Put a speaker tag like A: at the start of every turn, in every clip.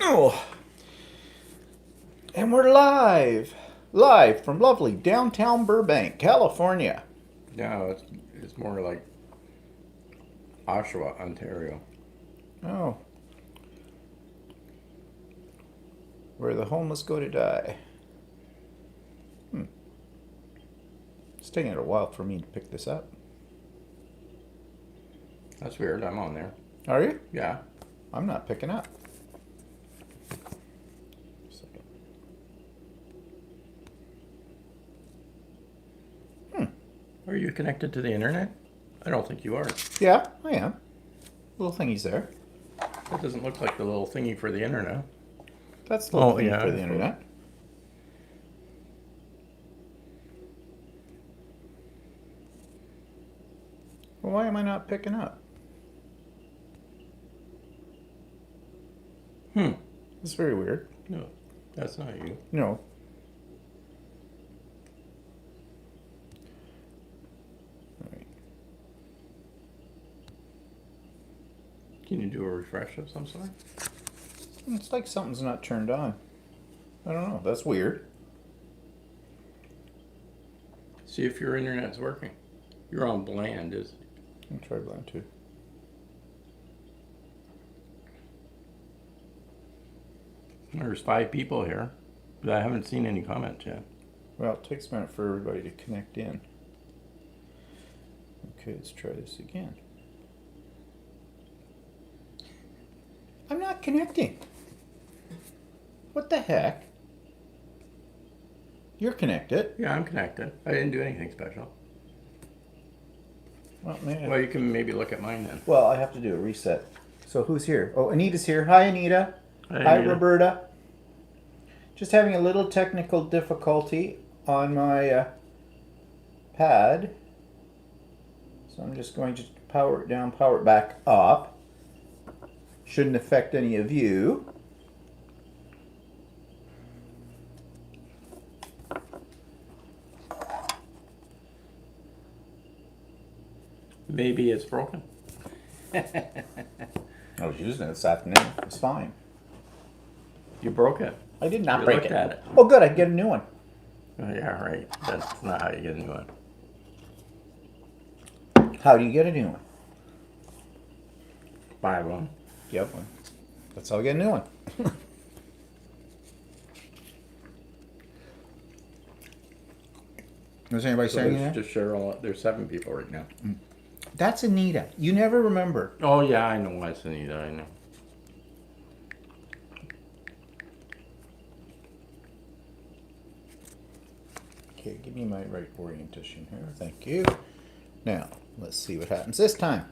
A: Oh, and we're live from lovely downtown Burbank, California.
B: No, it's more like Oshawa, Ontario.
A: Oh, where the homeless go to die. It's taking it a while for me to pick this up.
B: That's weird. I'm on there.
A: Are you?
B: Yeah.
A: I'm not picking up.
B: Are you connected to the internet? I don't think you are.
A: Yeah, I am. Little thingy's there.
B: That doesn't look like the little thingy for the internet.
A: That's the little thingy
B: yeah,
A: for the internet. Well, why am I not picking up? It's very weird.
B: No, that's not you.
A: No.
B: Can you do a refresh of some sort?
A: It's like something's not turned on. I don't know. That's weird.
B: See if your internet's working. You're on bland, is it?
A: I'll try blind too.
B: There's 5 people here, but I haven't seen any comments yet.
A: Well, it takes a minute for everybody to connect in. Okay, let's try this again. I'm not connecting. What the heck? You're connected.
B: Yeah, I'm connected. I didn't do anything special.
A: Well, maybe.
B: Well, you can maybe look at mine then.
A: Well, I have to do a reset. So who's here? Oh, Anita's here. Hi, Anita.
B: Hey,
A: Hi,
B: Anita.
A: Roberta. Just having a little technical difficulty on my pad. So I'm just going to power it down, power it back up. Shouldn't affect any of you.
B: Maybe it's broken.
A: I was using it this afternoon. It's fine.
B: You broke it.
A: I did not
B: You
A: break
B: looked
A: it.
B: at it.
A: Oh, good. I can get a new one.
B: Oh, yeah, right. That's not how you get a new one.
A: How do you get a new one?
B: Buy one.
A: Yep. That's how I get a new one. Is anybody
B: So
A: saying
B: there's
A: that?
B: just Cheryl. There's 7 people right now.
A: That's Anita. You never remember.
B: Oh yeah, I know why it's Anita. I know.
A: Okay, give me my right orientation here. Thank you. Now, let's see what happens this time.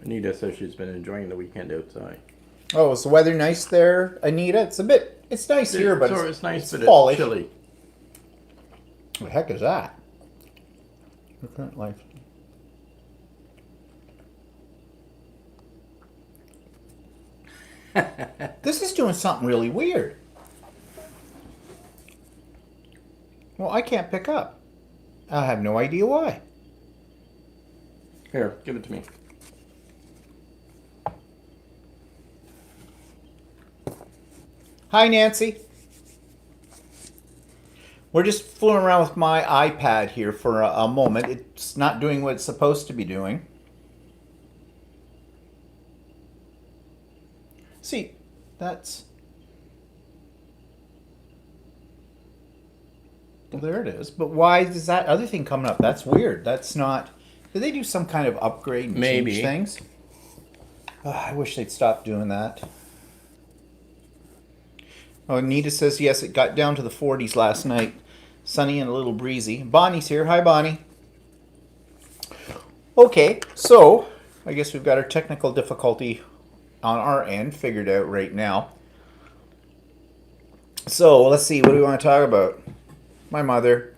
B: Anita says she's been enjoying the weekend outside.
A: Oh, is the weather nice there, Anita? It's nice here, but
B: it's nice, but
A: fallish.
B: it's chilly.
A: What the heck is that? Your current life. This is doing something really weird. Well, I can't pick up. I have no idea why.
B: Here, give it to me.
A: Hi, Nancy. We're just fooling around with my iPad here for a moment. It's not doing what it's supposed to be doing. See, that's... Well, there it is. But why is that other thing coming up? That's weird. That's not... Did they do some kind of upgrade and
B: Maybe.
A: change things? I wish they'd stop doing that. Oh, Anita says, yes, it got down to the 40s last night. Sunny and a little breezy. Bonnie's here. Hi, Bonnie. Okay, so I guess we've got our technical difficulty on our end figured out right now. So let's see. What do we want to talk about? My mother.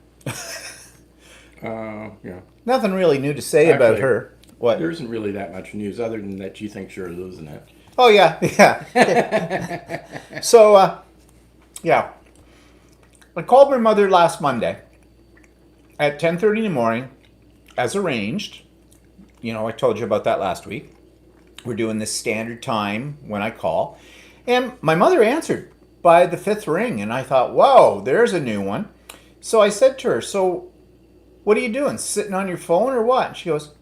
B: Yeah.
A: Nothing really new to say about
B: Actually,
A: her. What?
B: There isn't really that much news other than that she thinks you're losing it.
A: Oh, yeah, yeah. So, yeah. I called my mother last Monday. at 10:30 in the morning, as arranged. I told you about that last week. We're doing this standard time when I call. And my mother answered by the fifth ring. And I thought, whoa, there's a new one. So I said to her, so what are you doing? Sitting on your phone or what? And she goes,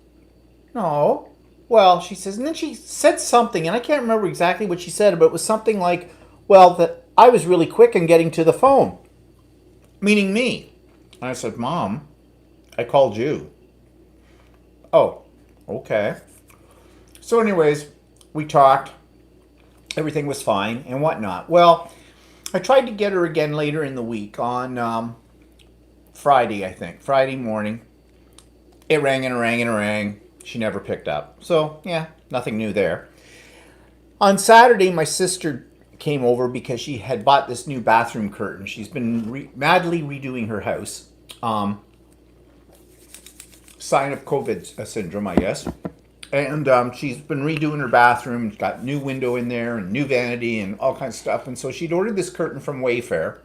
A: no. Well, she says, and then she said something, and I can't remember exactly what she said, but it was something like, well, that I was really quick in getting to the phone, meaning me. And I said, Mom, I called you. Oh, okay. So anyways, we talked. Everything was fine and whatnot. Well, I tried to get her again later in the week on Friday, I think. Friday morning. It rang and rang and rang. She never picked up. So, yeah, nothing new there. On Saturday, my sister came over because she had bought this new bathroom curtain. She's been madly redoing her house. Sign of COVID syndrome, I guess. And she's been redoing her bathroom. She's got new window in there and new vanity and all kinds of stuff. And so she'd ordered this curtain from Wayfair.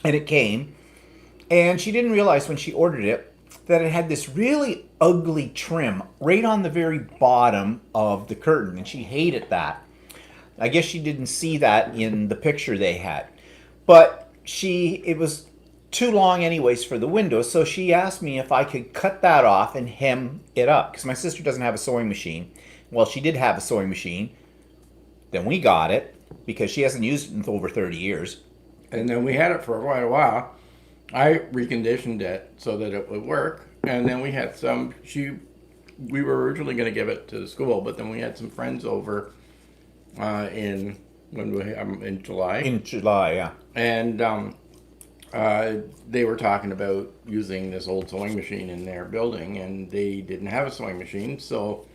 A: And it came. And she didn't realize when she ordered it that it had this really ugly trim right on the very bottom of the curtain. And she hated that. I guess she didn't see that in the picture they had. But it was too long anyways for the window, so she asked me if I could cut that off and hem it up, because my sister doesn't have a sewing machine. Well, she did have a sewing machine. Then we got it, because she hasn't used it in over 30 years.
B: And then we had it for quite a while. I reconditioned it so that it would work. And then we had we were originally going to give it to the school, but then we had some friends over in July.
A: In July, yeah.
B: And they were talking about using this old sewing machine in their building, and they didn't have a sewing machine. So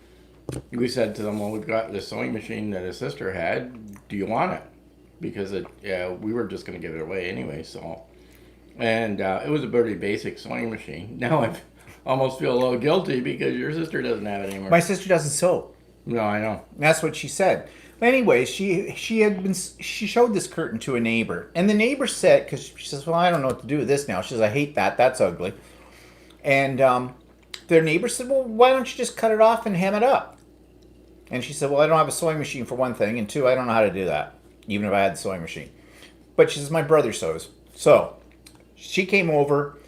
B: we said to them, well, we've got this sewing machine that his sister had. Do you want it? Because we were just going to give it away anyway. So, and it was a pretty basic sewing machine. Now I almost feel a little guilty because your sister doesn't have it anymore.
A: My sister doesn't sew.
B: No, I know.
A: That's what she said. But anyway, she showed this curtain to a neighbor, and the neighbor said, because she says, well, I don't know what to do with this now. She says, I hate that. That's ugly. And their neighbor said, well, why don't you just cut it off and hem it up? And she said, well, I don't have a sewing machine for one thing, and two, I don't know how to do that, even if I had the sewing machine. But she says, my brother sews. So she came over.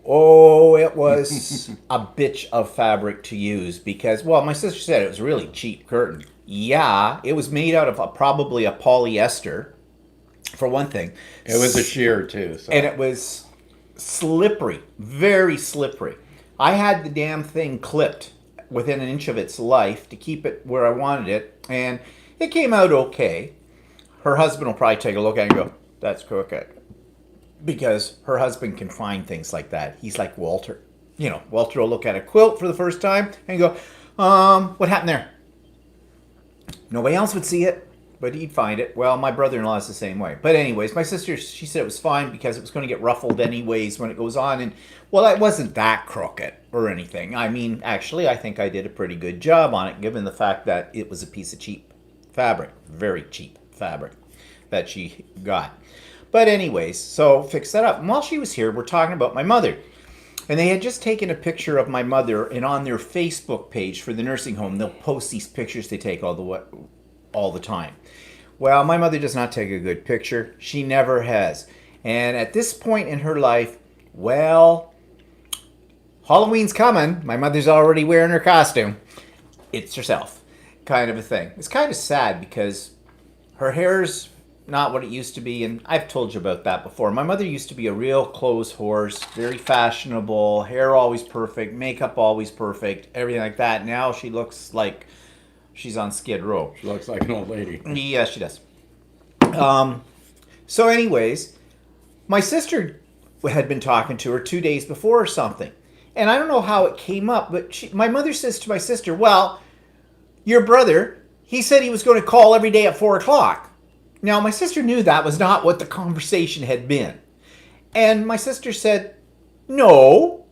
A: Oh, it was a bitch of fabric to use because, well, my sister said it was a really cheap curtain. Yeah, it was made out of probably a polyester, for one thing.
B: It was a sheer, too. So.
A: And it was slippery, very slippery. I had the damn thing clipped within an inch of its life to keep it where I wanted it, and it came out okay. Her husband will probably take a look at it and go, that's crooked. Because her husband can find things like that. He's like Walter. Walter will look at a quilt for the first time and go, what happened there? Nobody else would see it, but he'd find it. Well, my brother-in-law is the same way. But anyways, my sister, she said it was fine because it was going to get ruffled anyways when it goes on. And, well, it wasn't that crooked or anything. I mean, actually, I think I did a pretty good job on it, given the fact that it was a piece of cheap fabric. Very cheap fabric that she got. But anyways, so fix that up. And while she was here, we're talking about my mother. And they had just taken a picture of my mother, and on their Facebook page for the nursing home, they'll post these pictures they take all the time. Well, my mother does not take a good picture. She never has. And at this point in her life, well, Halloween's coming. My mother's already wearing her costume. It's herself, kind of a thing. It's kind of sad because her hair's not what it used to be, and I've told you about that before. My mother used to be a real clothes horse, very fashionable, hair always perfect, makeup always perfect, everything like that. Now she looks like she's on Skid Row.
B: She looks like an old lady.
A: Yeah, she does. So anyways, my sister had been talking to her 2 days before or something, and I don't know how it came up, but my mother says to my sister, well, your brother, he said he was going to call every day at 4 o'clock. Now, my sister knew that was not what the conversation had been. And my sister said, no,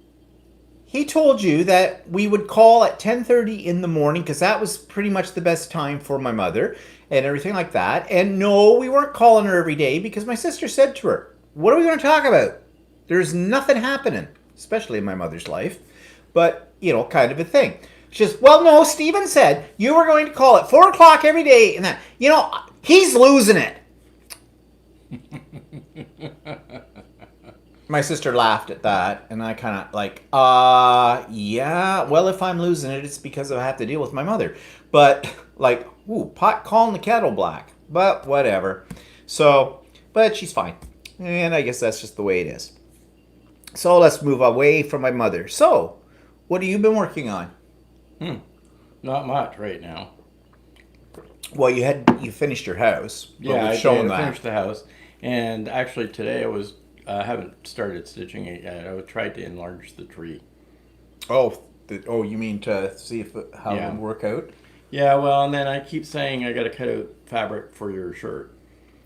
A: he told you that we would call at 10:30 in the morning because that was pretty much the best time for my mother and everything like that. And no, we weren't calling her every day because my sister said to her, what are we going to talk about? There's nothing happening, especially in my mother's life, but, kind of a thing. She says, well, no, Stephen said you were going to call at 4 o'clock every day, and that, he's losing it. My sister laughed at that, and I kind of like, yeah, well, if I'm losing it, it's because I have to deal with my mother. But, like, pot calling the kettle black. But whatever. So, but she's fine. And I guess that's just the way it is. So let's move away from my mother. So, what have you been working on?
B: Not much right now.
A: Well, you finished your house.
B: Yeah, I finished the house. And actually today I haven't started stitching it yet. I tried to enlarge the tree.
A: Oh, you mean to see how it would work out?
B: Yeah, well, and then I keep saying I got to cut out fabric for your shirt.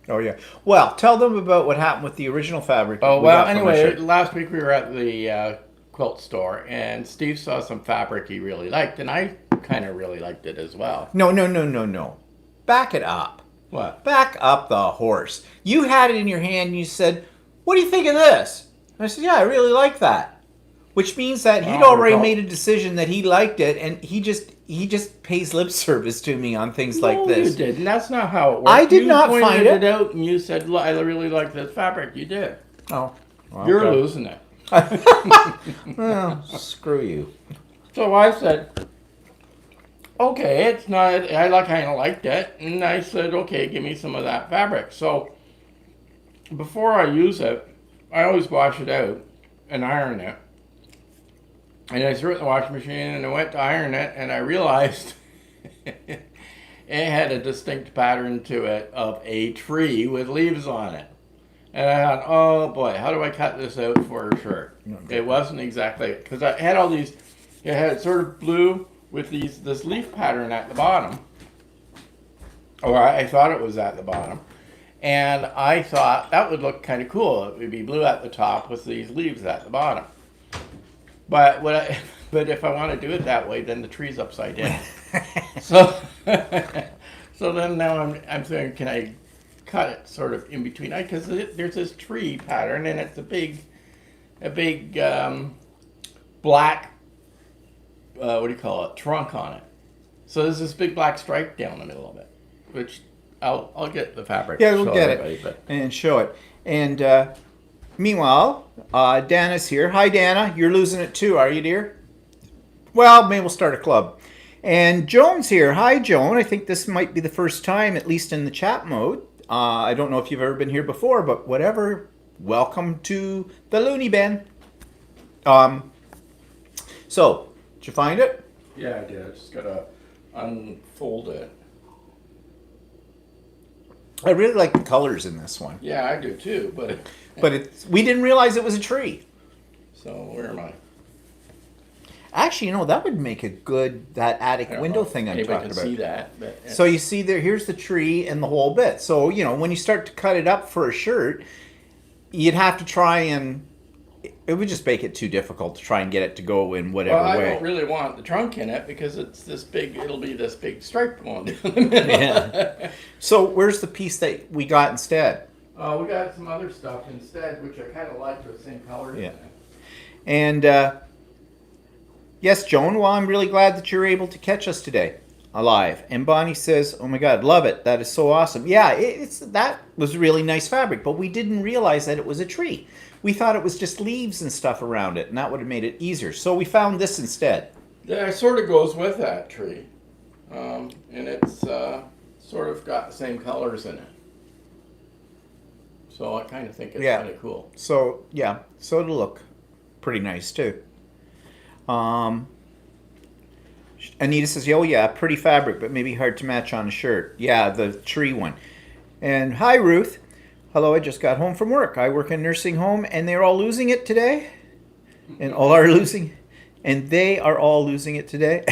A: Oh, yeah. Well, tell them about what happened with the original fabric.
B: Oh, well, anyway, last week we were at the quilt store, and Steve saw some fabric he really liked, and I kind of really liked it as well.
A: No. Back it up.
B: What?
A: Back up the horse. You had it in your hand, and you said, what do you think of this? And I said, yeah, I really like that. Which means that he'd already made a decision that he liked it, and he just pays lip service to me on things like this.
B: No, you didn't. That's not how it worked.
A: I did not find it.
B: You pointed it out, and you said, I really like this fabric. You did.
A: Oh. Well,
B: you're losing it.
A: Well, screw you.
B: So I said, okay, it's not, I kind of liked it, and I said, okay, give me some of that fabric. So before I use it, I always wash it out and iron it. And I threw it in the washing machine, and I went to iron it, and I realized it had a distinct pattern to it of a tree with leaves on it. And I thought, oh boy, how do I cut this out for a shirt? It wasn't exactly, because I had all these, it had sort of blue with this leaf pattern at the bottom. Or I thought it was at the bottom. And I thought that would look kind of cool. It would be blue at the top with these leaves at the bottom. But but if I want to do it that way, then the tree's upside down. so then now I'm thinking, can I cut it sort of in between? Because there's this tree pattern, and it's a big black what do you call it, trunk on it. So there's this big black stripe down the middle of it, which I'll get the fabric.
A: Yeah, we'll get it and show it. And meanwhile, Dana's here. Hi, Dana. You're losing it too, are you, dear? Well, maybe we'll start a club. And Joan's here. Hi, Joan. I think this might be the first time, at least in the chat mode. I don't know if you've ever been here before, but whatever. Welcome to the Looney Bin. So, did you find it?
B: Yeah, I did. I just gotta unfold it.
A: I really like the colors in this one.
B: Yeah, I do too, but
A: we didn't realize it was a tree.
B: So where am I?
A: Actually, that would make a good, that attic window thing I'm talking about.
B: See that. But,
A: So you see there, here's the tree and the whole bit. So, when you start to cut it up for a shirt, you'd have to try and, it would just make it too difficult to try and get it to go in whatever way.
B: I don't really want the trunk in it because it's this big, it'll be this big stripe going down the middle.
A: Yeah. So where's the piece that we got instead?
B: We got some other stuff instead, which I kind of like the same colors.
A: Yeah. And, yes, Joan, well, I'm really glad that you're able to catch us today alive. And Bonnie says, oh my God, love it. That is so awesome. Yeah, that was really nice fabric, but we didn't realize that it was a tree. We thought it was just leaves and stuff around it, and that would have made it easier. So we found this instead.
B: Yeah, it sort of goes with that tree. And it's sort of got the same colors in it. So I kind of think it's kind of cool.
A: So, yeah, so it'll look pretty nice too. Anita says, oh yeah, pretty fabric, but maybe hard to match on a shirt. Yeah, the tree one. And hi, Ruth. Hello, I just got home from work. I work in a nursing home, and they're all losing it today. And they are all losing it today.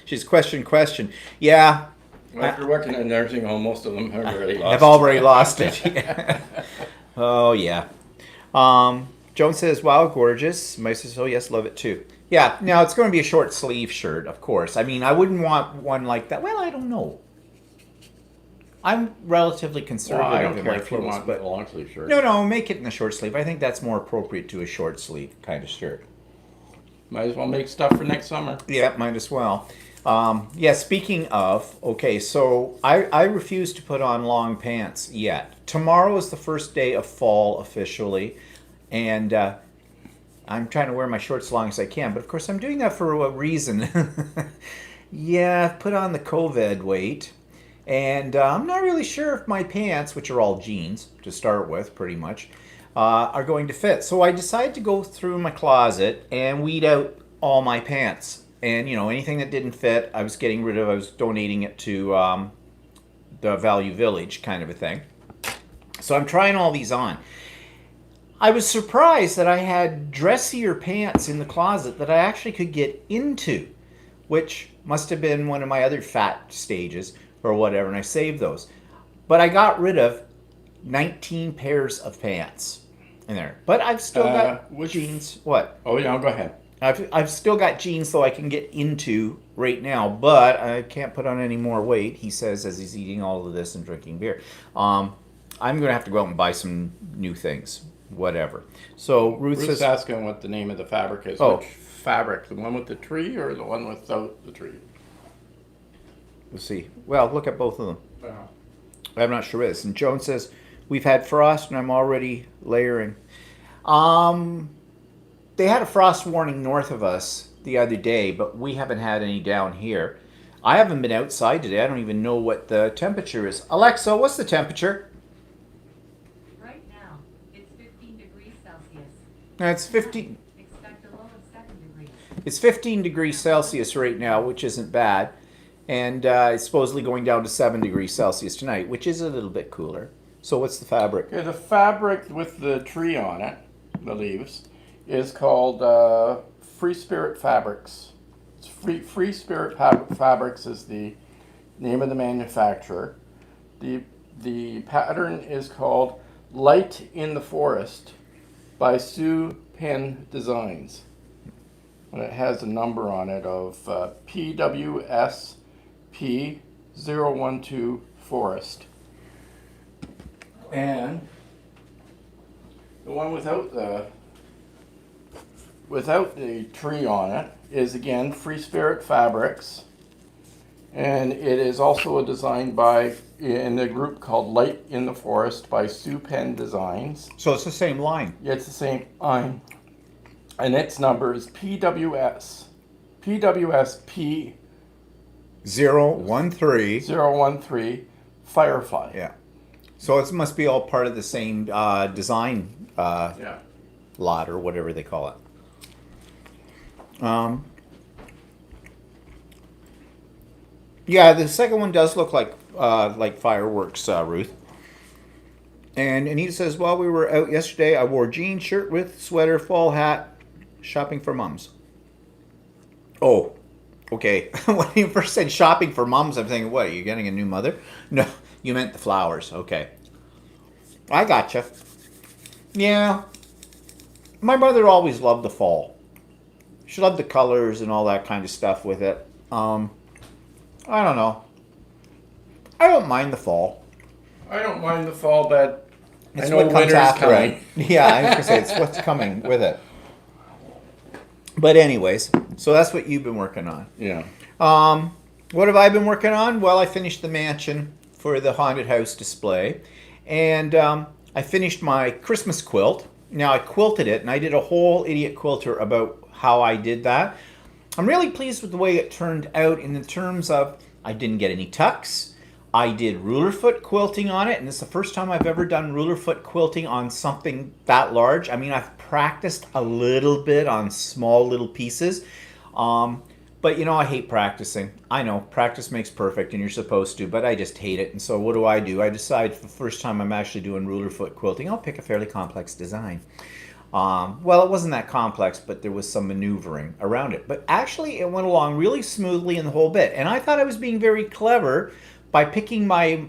A: She's question. Yeah.
B: Well, if you're working in a nursing home, most of them have already lost it.
A: Have already lost it. Oh, yeah. Joan says, wow, gorgeous. Mike says, oh, yes, love it too. Yeah, now it's going to be a short sleeve shirt, of course. I mean, I wouldn't want one like that. Well, I don't know. I'm relatively
B: Well,
A: conservative
B: I don't
A: in
B: care
A: my
B: if you
A: clothes,
B: want
A: but
B: a long sleeve shirt.
A: no, make it in the short sleeve. I think that's more appropriate to a short sleeve kind of shirt.
B: Might as well make stuff for next summer.
A: Yeah, might as well. Yeah, speaking of, okay, so I refuse to put on long pants yet. Tomorrow is the first day of fall officially, and I'm trying to wear my shorts as long as I can, but of course I'm doing that for a reason. Yeah, I've put on the COVID weight, and I'm not really sure if my pants, which are all jeans to start with, pretty much, are going to fit. So I decided to go through my closet and weed out all my pants. And, anything that didn't fit, I was getting rid of, I was donating it to the Value Village kind of a thing. So I'm trying all these on. I was surprised that I had dressier pants in the closet that I actually could get into, which must have been one of my other fat stages or whatever, and I saved those. But I got rid of 19 pairs of pants in there. But I've still got jeans. What?
B: Oh, yeah, go ahead.
A: I've still got jeans so I can get into right now, but I can't put on any more weight, he says, as he's eating all of this and drinking beer. I'm going to have to go out and buy some new things. Whatever. So Ruth
B: Ruth's
A: says,
B: asking what the name of the fabric is.
A: Oh.
B: Which fabric? The one with the tree or the one without the tree?
A: we'll see. Well, look at both of them.
B: Uh,
A: I'm not sure what it is. And Joan says, we've had frost and I'm already layering. They had a frost warning north of us the other day, but we haven't had any down here. I haven't been outside today. I don't even know what the temperature is. Alexa, what's the temperature?
C: Right now, it's 15 degrees Celsius.
A: It's 15.
C: Expect a low of 7 degrees.
A: It's 15 degrees Celsius right now, which isn't bad. And it's supposedly going down to 7 degrees Celsius tonight, which is a little bit cooler. So what's the fabric?
B: okay, the fabric with the tree on it, the leaves, is called Free Spirit Fabrics. It's Free Spirit Fabrics is the name of the manufacturer. The pattern is called Light in the Forest by Sue Penn Designs. And it has a number on it of PWSP012 Forest. And the one without the tree on it is again Free Spirit Fabrics, and it is also a design by in the group called Light in the Forest by Sue Penn Designs.
A: So it's the same line.
B: Yeah, it's the same line, and its number is PWSP
A: 013.
B: 013 Firefly.
A: Yeah. So it must be all part of the same design
B: Yeah.
A: lot or whatever they call it. Yeah, the second one does look like fireworks, Ruth. And Anita says, while we were out yesterday, I wore jeans, shirt with sweater, fall hat, shopping for mums. Oh, okay. When you first said shopping for mums, I'm thinking, what, are you getting a new mother? No, you meant the flowers. Okay. I gotcha. Yeah. My mother always loved the fall. She loved the colors and all that kind of stuff with it. I don't know. I don't mind the fall.
B: I don't mind the fall, but
A: It's
B: I know
A: what comes
B: winter's
A: after
B: coming.
A: it. Yeah, I was gonna say it's what's coming with it. But anyways, so that's what you've been working on.
B: Yeah.
A: What have I been working on? Well, I finished the mansion for the haunted house display, and I finished my Christmas quilt. Now I quilted it, and I did a whole idiot quilter about how I did that. I'm really pleased with the way it turned out in the terms of I didn't get any tucks. I did ruler foot quilting on it, and it's the first time I've ever done ruler foot quilting on something that large. I mean, I've practiced a little bit on small little pieces, but I hate practicing. I know, practice makes perfect, and you're supposed to, but I just hate it. And so what do? I decide for the first time I'm actually doing ruler foot quilting, I'll pick a fairly complex design. Well, it wasn't that complex, but there was some maneuvering around it. But actually, it went along really smoothly in the whole bit. And I thought I was being very clever by picking my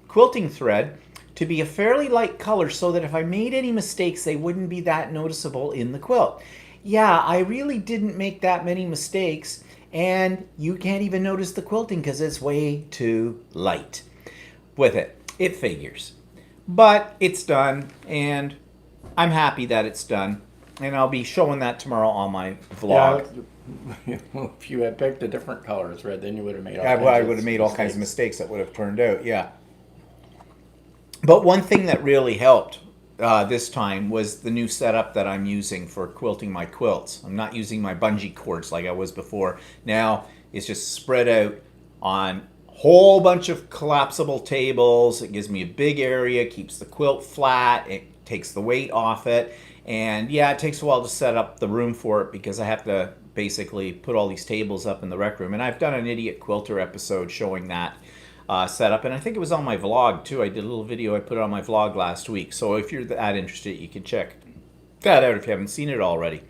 A: quilting thread to be a fairly light color so that if I made any mistakes, they wouldn't be that noticeable in the quilt. Yeah, I really didn't make that many mistakes, and you can't even notice the quilting because it's way too light. with it. It figures. But it's done, and I'm happy that it's done. And I'll be showing that tomorrow on my vlog.
B: Yeah, if you had picked a different color as red, then you would have made all
A: I would have made all kinds of mistakes that would have turned out, yeah. But one thing that really helped this time was the new setup that I'm using for quilting my quilts. I'm not using my bungee cords like I was before. Now it's just spread out on a whole bunch of collapsible tables. It gives me a big area, keeps the quilt flat, it takes the weight off it. And yeah, it takes a while to set up the room for it because I have to basically put all these tables up in the rec room. And I've done an Idiot Quilter episode showing that setup, and I think it was on my vlog too. I did a little video, I put it on my vlog last week. So if you're that interested, you can check that out if you haven't seen it already.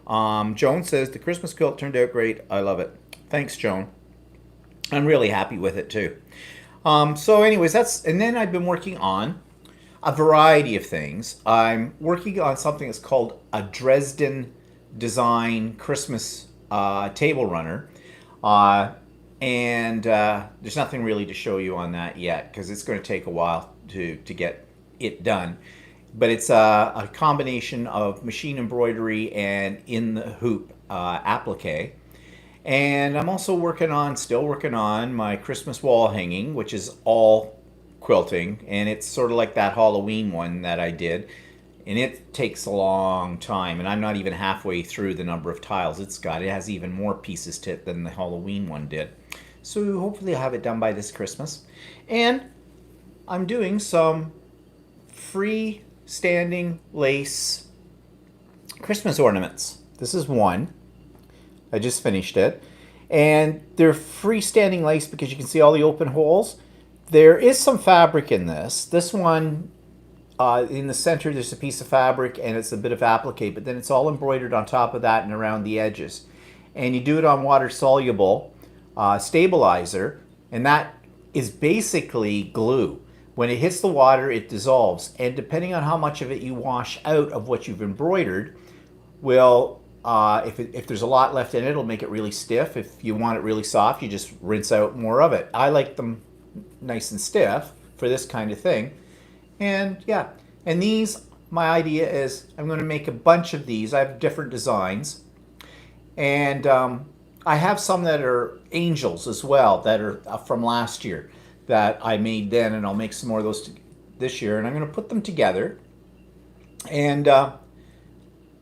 A: Joan says, the Christmas quilt turned out great. I love it. Thanks, Joan. I'm really happy with it too. So anyways, and then I've been working on a variety of things. I'm working on something that's called a Dresden design Christmas table runner. And there's nothing really to show you on that yet because it's going to take a while to get it done. But it's a combination of machine embroidery and in the hoop applique. And I'm also still working on my Christmas wall hanging, which is all quilting. And it's sort of like that Halloween one that I did. And it takes a long time, and I'm not even halfway through the number of tiles it's got. It has even more pieces to it than the Halloween one did. So hopefully I'll have it done by this Christmas. And I'm doing some freestanding lace Christmas ornaments. This is one. I just finished it. And they're freestanding lace because you can see all the open holes. There is some fabric in this. This one, in the center, there's a piece of fabric and it's a bit of applique, but then it's all embroidered on top of that and around the edges. And you do it on water-soluble stabilizer, and that is basically glue. When it hits the water, it dissolves. And depending on how much of it you wash out of what you've embroidered, if there's a lot left in it, it'll make it really stiff. If you want it really soft, you just rinse out more of it. I like them nice and stiff for this kind of thing. And yeah, and these, my idea is I'm going to make a bunch of these. I have different designs. And I have some that are angels as well that are from last year that I made then, and I'll make some more of those this year. And I'm going to put them together. And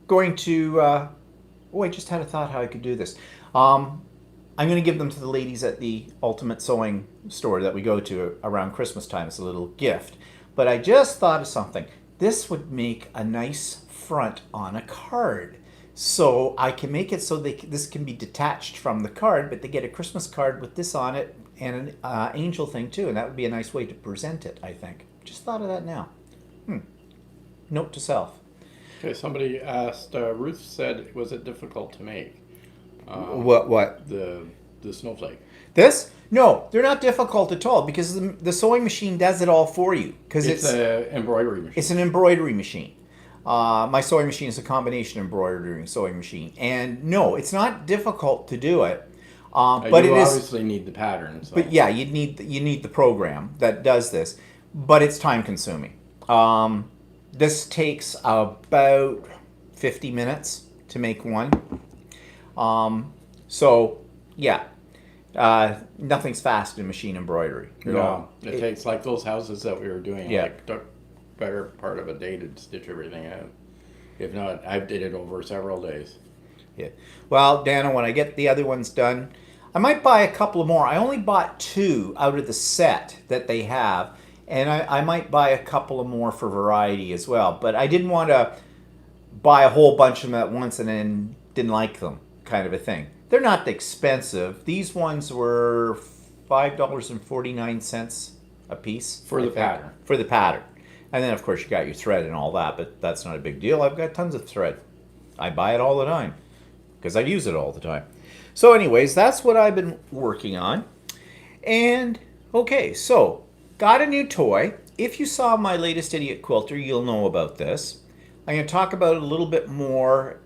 A: going to, I just had a thought how I could do this. I'm going to give them to the ladies at the Ultimate Sewing store that we go to around Christmas time as a little gift. But I just thought of something. This would make a nice front on a card. So I can make it so this can be detached from the card, but they get a Christmas card with this on it and an angel thing too. And that would be a nice way to present it, I think. Just thought of that now. Note to self.
B: Okay, somebody asked, Ruth said, was it difficult to make?
A: What?
B: The snowflake.
A: This? No, they're not difficult at all because the sewing machine does it all for you. Because
B: It's an embroidery machine.
A: It's an embroidery machine. My sewing machine is a combination embroidery and sewing machine. And no, it's not difficult to do it. But
B: you
A: it is
B: obviously need the pattern. So.
A: But yeah, you need the program that does this. But it's time consuming. This takes about 50 minutes to make one. So yeah. Nothing's fast in machine embroidery.
B: No, it takes like those houses that we were doing.
A: Yeah.
B: Like took better part of a day to stitch everything out. If not, I did it over several days.
A: Yeah. Well, Dana, when I get the other ones done, I might buy a couple more. I only bought 2 out of the set that they have, and I might buy a couple of more for variety as well. But I didn't want to buy a whole bunch of them at once and then didn't like them, kind of a thing. They're not expensive. These ones were $5.49 a piece.
B: For the pattern.
A: For the pattern. And then, of course, you got your thread and all that, but that's not a big deal. I've got tons of thread. I buy it all the time because I use it all the time. So anyways, that's what I've been working on. And, okay, so got a new toy. If you saw my latest Idiot Quilter, you'll know about this. I'm going to talk about it a little bit more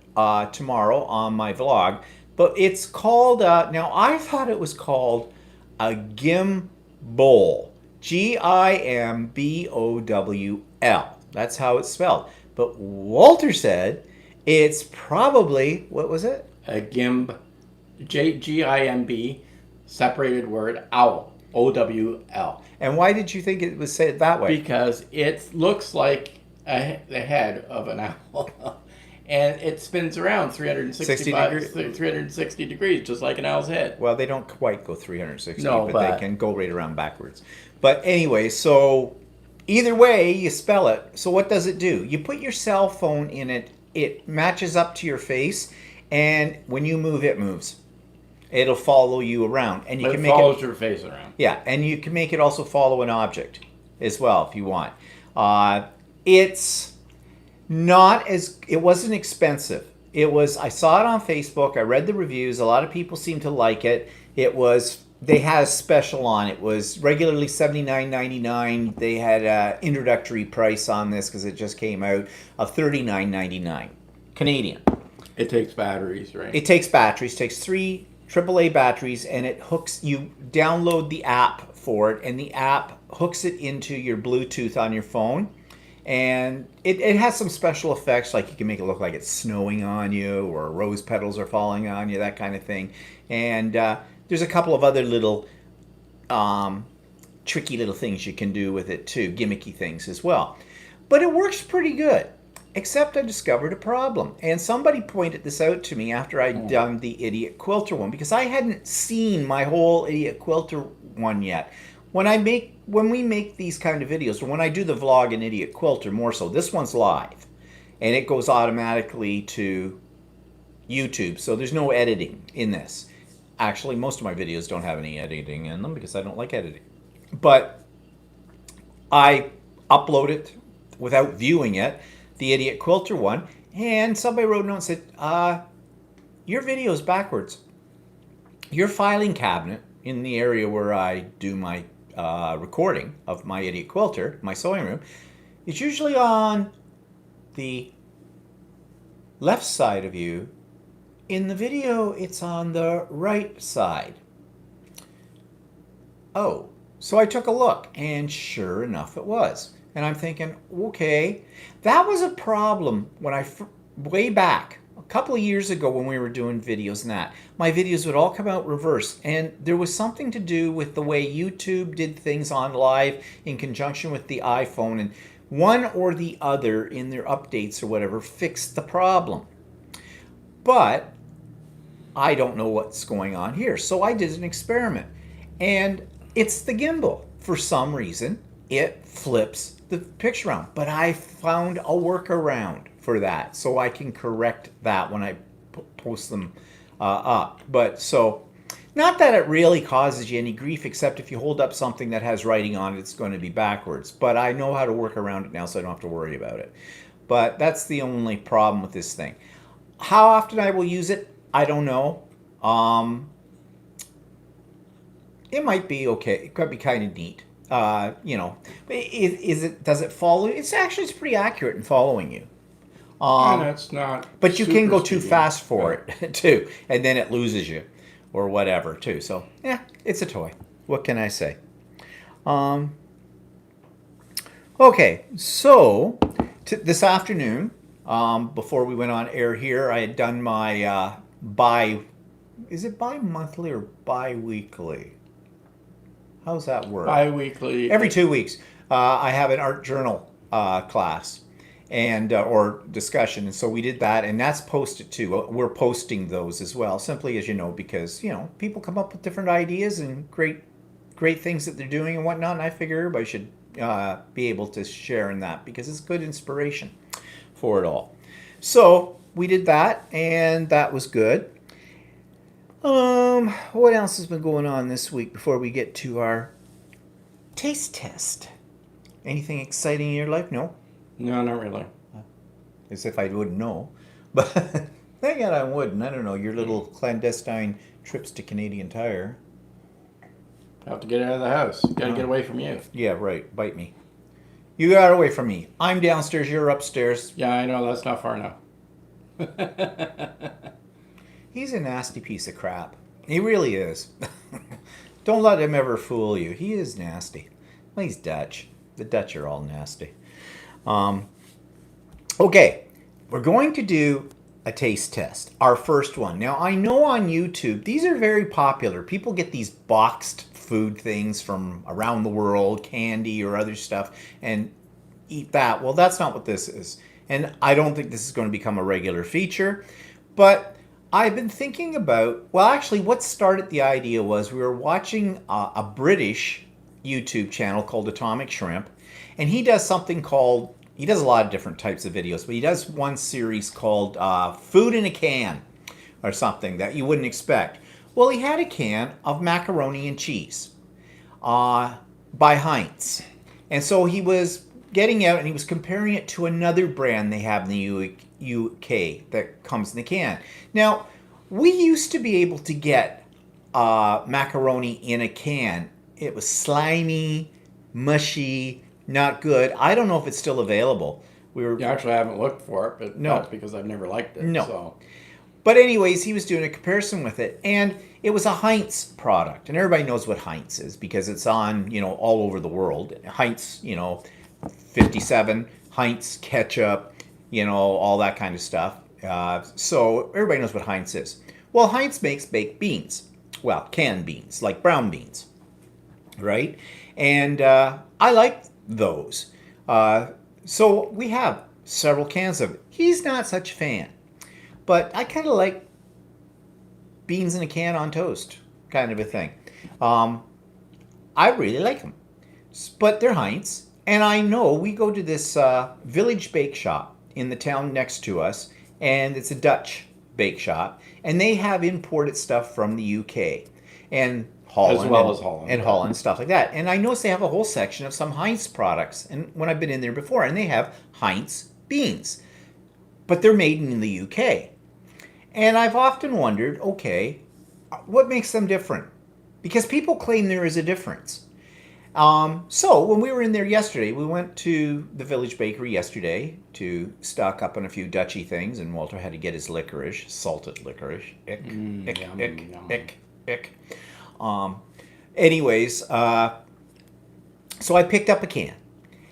A: tomorrow on my vlog. But it's called, now I thought it was called a gimbal. Gimbowl. That's how it's spelled. But Walter said it's probably, what was it?
B: A gimb, Gimb, separated word, owl, OWL.
A: And why did you think it was said that way?
B: Because it looks like the head of an owl. And it spins around 360 degrees, just like an owl's head.
A: Well, they don't quite go 360,
B: No,
A: but they can go right around backwards. But anyway, so either way you spell it. So what does it do? You put your cell phone in it, it matches up to your face, and when you move, it moves. It'll follow you around, and you can make
B: follows your face around.
A: Yeah, and you can make it also follow an object as well if you want. It's not as, it wasn't expensive. It was, I saw it on Facebook, I read the reviews, a lot of people seem to like it. It was, they had a special on, it was regularly $79.99. They had an introductory price on this because it just came out of $39.99 Canadian.
B: It takes batteries, right?
A: It takes batteries, takes 3 AAA batteries, and it hooks, you download the app for it, and the app hooks it into your Bluetooth on your phone. And it has some special effects, like you can make it look like it's snowing on you, or rose petals are falling on you, that kind of thing. And there's a couple of other little tricky little things you can do with it too, gimmicky things as well. But it works pretty good, except I discovered a problem. And somebody pointed this out to me after I'd done the Idiot Quilter one, because I hadn't seen my whole Idiot Quilter one yet. When we make these kind of videos, or when I do the vlog in Idiot Quilter more so, this one's live, and it goes automatically to YouTube, so there's no editing in this. Actually, most of my videos don't have any editing in them because I don't like editing. But I upload it without viewing it, the Idiot Quilter one, and somebody wrote a note and said, your video's backwards. Your filing cabinet in the area where I do my recording of my Idiot Quilter, my sewing room, it's usually on the left side of you. In the video, it's on the right side. Oh, so I took a look, and sure enough it was. And I'm thinking, okay, that was a problem when way back, a couple of years ago when we were doing videos and that. My videos would all come out reverse, and there was something to do with the way YouTube did things on live in conjunction with the iPhone, and one or the other in their updates or whatever fixed the problem. But I don't know what's going on here, so I did an experiment, and it's the gimbal. For some reason, it flips the picture around, but I found a workaround for that, so I can correct that when I post them up. But so, not that it really causes you any grief, except if you hold up something that has writing on it, it's going to be backwards. But I know how to work around it now, so I don't have to worry about it. But that's the only problem with this thing. How often I will use it, I don't know. It might be okay. It could be kind of neat. You know, does it follow? It's pretty accurate in following you.
B: That's not.
A: But you can go too
B: speedy.
A: fast for it too, and then it loses you, or whatever too. So yeah, it's a toy. What can I say? Okay, so this afternoon, before we went on air here, I had done my is it bi-monthly or bi-weekly? How's that work?
B: Bi-weekly.
A: Every 2 weeks, I have an art journal class and or discussion, and so we did that, and that's posted too. We're posting those as well, simply as you know, because people come up with different ideas and great things that they're doing and whatnot, and I figure everybody should be able to share in that because it's good inspiration for it all. So we did that, and that was good. What else has been going on this week before we get to our taste test? Anything exciting in your life? No?
B: No, not really.
A: As if I wouldn't know. But again, I wouldn't. I don't know. Your little clandestine trips to Canadian Tire.
B: Have to get out of the house. Got to get away from you.
A: Yeah, right. Bite me. You got away from me. I'm downstairs. You're upstairs.
B: Yeah, I know. That's not far enough.
A: He's a nasty piece of crap. He really is. Don't let him ever fool you. He is nasty. Well, he's Dutch. The Dutch are all nasty. Okay, we're going to do a taste test. Our first one. Now, I know on YouTube, these are very popular. People get these boxed food things from around the world, candy or other stuff, and eat that. Well, that's not what this is. And I don't think this is going to become a regular feature. But I've been thinking about, well, actually, what started the idea was we were watching a British YouTube channel called Atomic Shrimp, and he does something called, he does a lot of different types of videos, but he does one series called Food in a Can, or something that you wouldn't expect. Well, he had a can of macaroni and cheese by Heinz. And so he was getting out and he was comparing it to another brand they have in the UK that comes in the can. Now, we used to be able to get macaroni in a can. It was slimy, mushy, not good. I don't know if it's still available.
B: Actually, I haven't looked for it, but
A: No.
B: that's because I've never liked it.
A: No.
B: So.
A: But anyways, he was doing a comparison with it, and it was a Heinz product. And everybody knows what Heinz is because it's on, all over the world. Heinz, 57, Heinz ketchup, all that kind of stuff. So everybody knows what Heinz is. Well, Heinz makes baked beans. Well, canned beans, like brown beans, right? And I like those. So we have several cans of it. He's not such a fan. But I kind of like beans in a can on toast, kind of a thing. I really like them. But they're Heinz. And I know we go to this village bake shop in the town next to us, and it's a Dutch bake shop. And they have imported stuff from the UK and Holland.
B: As well as Holland.
A: And Holland, stuff like that. And I noticed they have a whole section of some Heinz products. And when I've been in there before, and they have Heinz beans. But they're made in the UK. And I've often wondered, okay, what makes them different? Because people claim there is a difference. So when we were in there yesterday, we went to the Village Bakery yesterday to stock up on a few Dutchy things, and Walter had to get his licorice, salted licorice. Ick, ick,
B: yum,
A: ick,
B: yum.
A: ick, ick. Anyways, so I picked up a can,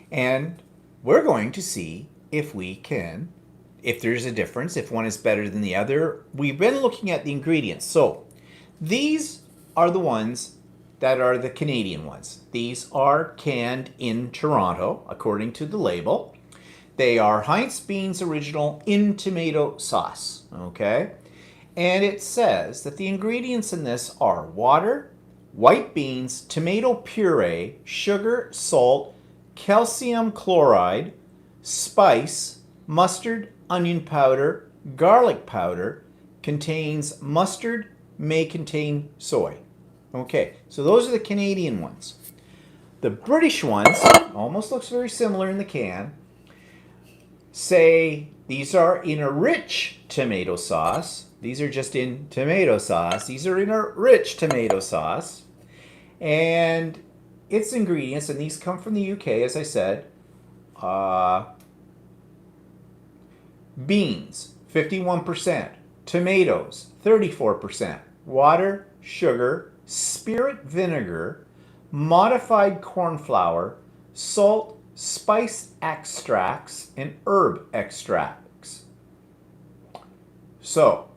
A: and we're going to see if we can, if there's a difference, if one is better than the other. We've been looking at the ingredients. So these are the ones that are the Canadian ones. These are canned in Toronto, according to the label. They are Heinz Beans Original in tomato sauce, okay? And it says that the ingredients in this are water, white beans, tomato puree, sugar, salt, calcium chloride, spice, mustard, onion powder, garlic powder, contains mustard, may contain soy. Okay, so those are the Canadian ones. The British ones, almost looks very similar in the can, say these are in a rich tomato sauce. These are just in tomato sauce. These are in a rich tomato sauce. And its ingredients, and these come from the UK, as I said, beans, 51%, tomatoes, 34%, water, sugar, spirit vinegar, modified corn flour, salt, spice extracts, and herb extracts. So,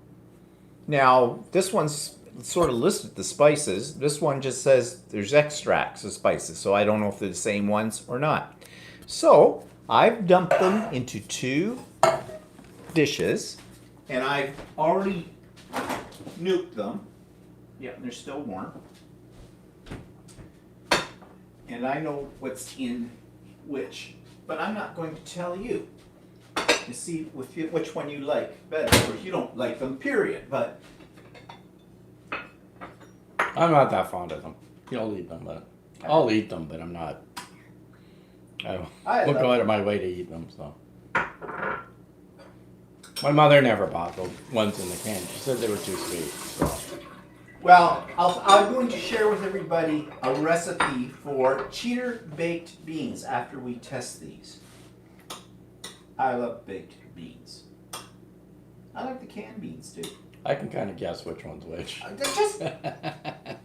A: now this one's sort of listed the spices. This one just says there's extracts of spices, so I don't know if they're the same ones or not. So, I've dumped them into two dishes, and I've already nuked them. Yep, they're still warm. And I know what's in which, but I'm not going to tell you. You see which one you like better, or you don't like them, period. But
B: I'm not that fond of them. I'll eat them, but I'm not. I won't go out of my way to eat them, so. My mother never bought the ones in the can. She said they were too sweet, so.
A: well, I'm going to share with everybody a recipe for cheater baked beans after we test these. I love baked beans. I like the canned beans too.
B: I can kind of guess which one's which.
A: Just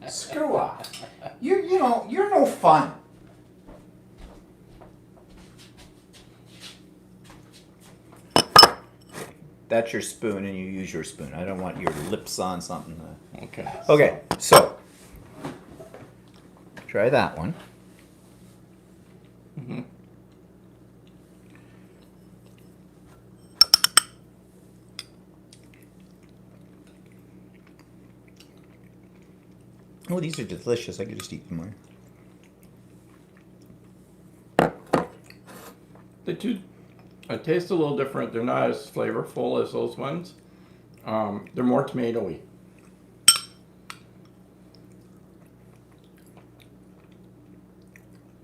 A: screw off. You're no fun. that's your spoon, and you use your spoon. I don't want your lips on something.
B: Okay.
A: Okay, so try that one.
B: Mhm.
A: Oh, these are delicious. I could just eat them.
B: The two taste a little different. They're not as flavorful as those ones. They're more tomatoey.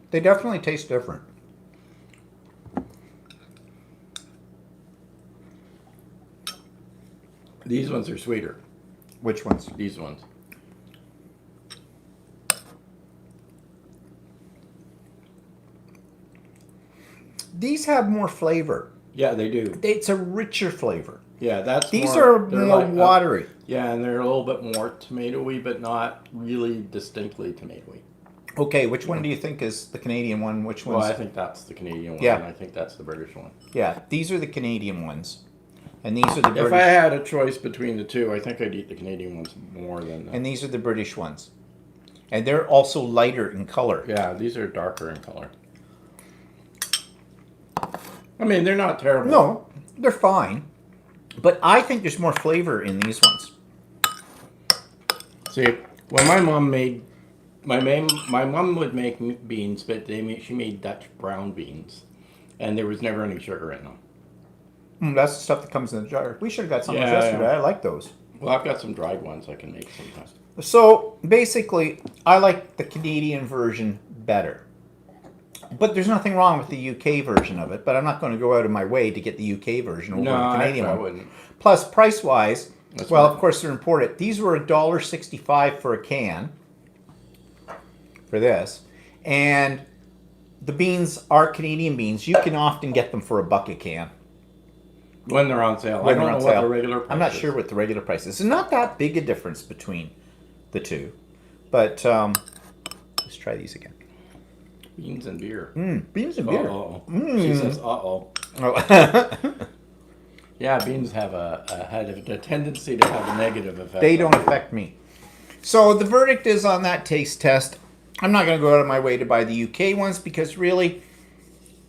A: They definitely taste different.
B: These ones are sweeter.
A: Which ones?
B: These ones.
A: These have more flavor.
B: Yeah, they do.
A: It's a richer flavor.
B: Yeah, that's
A: These
B: they're
A: are more
B: like,
A: watery.
B: yeah, and they're a little bit more tomatoey, but not really distinctly tomatoey.
A: Okay, which one do you think is the Canadian one? Which
B: Well,
A: one's...
B: I think that's the Canadian one,
A: Yeah.
B: and I think that's the British one.
A: Yeah, these are the Canadian ones. And these are the
B: If
A: British...
B: I had a choice between the two, I think I'd eat the Canadian ones more than the...
A: And these are the British ones. And they're also lighter in color.
B: Yeah, these are darker in color. I mean, they're not terrible.
A: No, they're fine. But I think there's more flavor in these ones.
B: See, when my mom made... My mom would make beans, but she made Dutch brown beans. And there was never any sugar in them.
A: That's the stuff that comes in the jar. We should have got some of those
B: Yeah,
A: yesterday.
B: yeah.
A: I like those.
B: Well, I've got some dried ones I can make sometimes.
A: So basically, I like the Canadian version better. But there's nothing wrong with the UK version of it. But I'm not going to go out of my way to get the UK version over
B: No,
A: the Canadian
B: I
A: one.
B: wouldn't.
A: Plus, price-wise,
B: That's
A: well,
B: right.
A: of course, they're imported. These were $1.65 for a can. For this. And the beans are Canadian beans. You can often get them for $1 a can.
B: When they're on sale.
A: When
B: I
A: they're
B: don't
A: on
B: know what
A: sale.
B: the regular price
A: I'm not
B: is.
A: sure what the regular price is. It's not that big a difference between the two. But let's try these again.
B: Beans and beer.
A: Beans and beer.
B: Uh-oh. She says, uh-oh.
A: Oh.
B: Yeah, beans have a tendency to have a negative effect.
A: They don't affect me. So the verdict is on that taste test. I'm not going to go out of my way to buy the UK ones because really,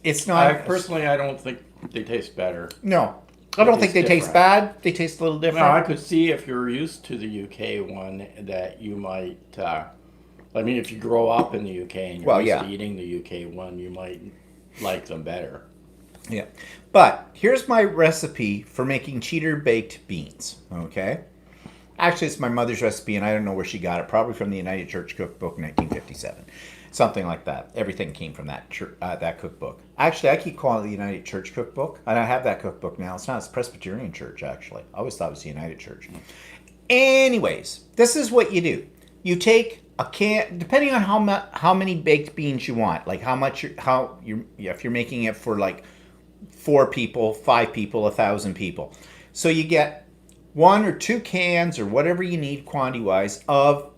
A: it's not...
B: Personally, I don't think they taste better.
A: No. I don't think they taste
B: different.
A: bad. They taste a little different.
B: Now, I could see if you're used to the UK one that you might... I mean, if you grow up in the UK and you're used to eating the UK one, you might like them better.
A: Yeah. But here's my recipe for making cheater baked beans. Okay? Actually, it's my mother's recipe, and I don't know where she got it. Probably from the United Church Cookbook, 1957. Something like that. Everything came from that that cookbook. Actually, I keep calling it the United Church Cookbook, and I have that cookbook now. It's not. It's Presbyterian Church, actually. I always thought it was the United Church. Anyways, this is what you do. You take a can, depending on how many baked beans you want, like if you're making it for like 4 people, 5 people, 1,000 people. So you get 1 or 2 cans or whatever you need quantity-wise of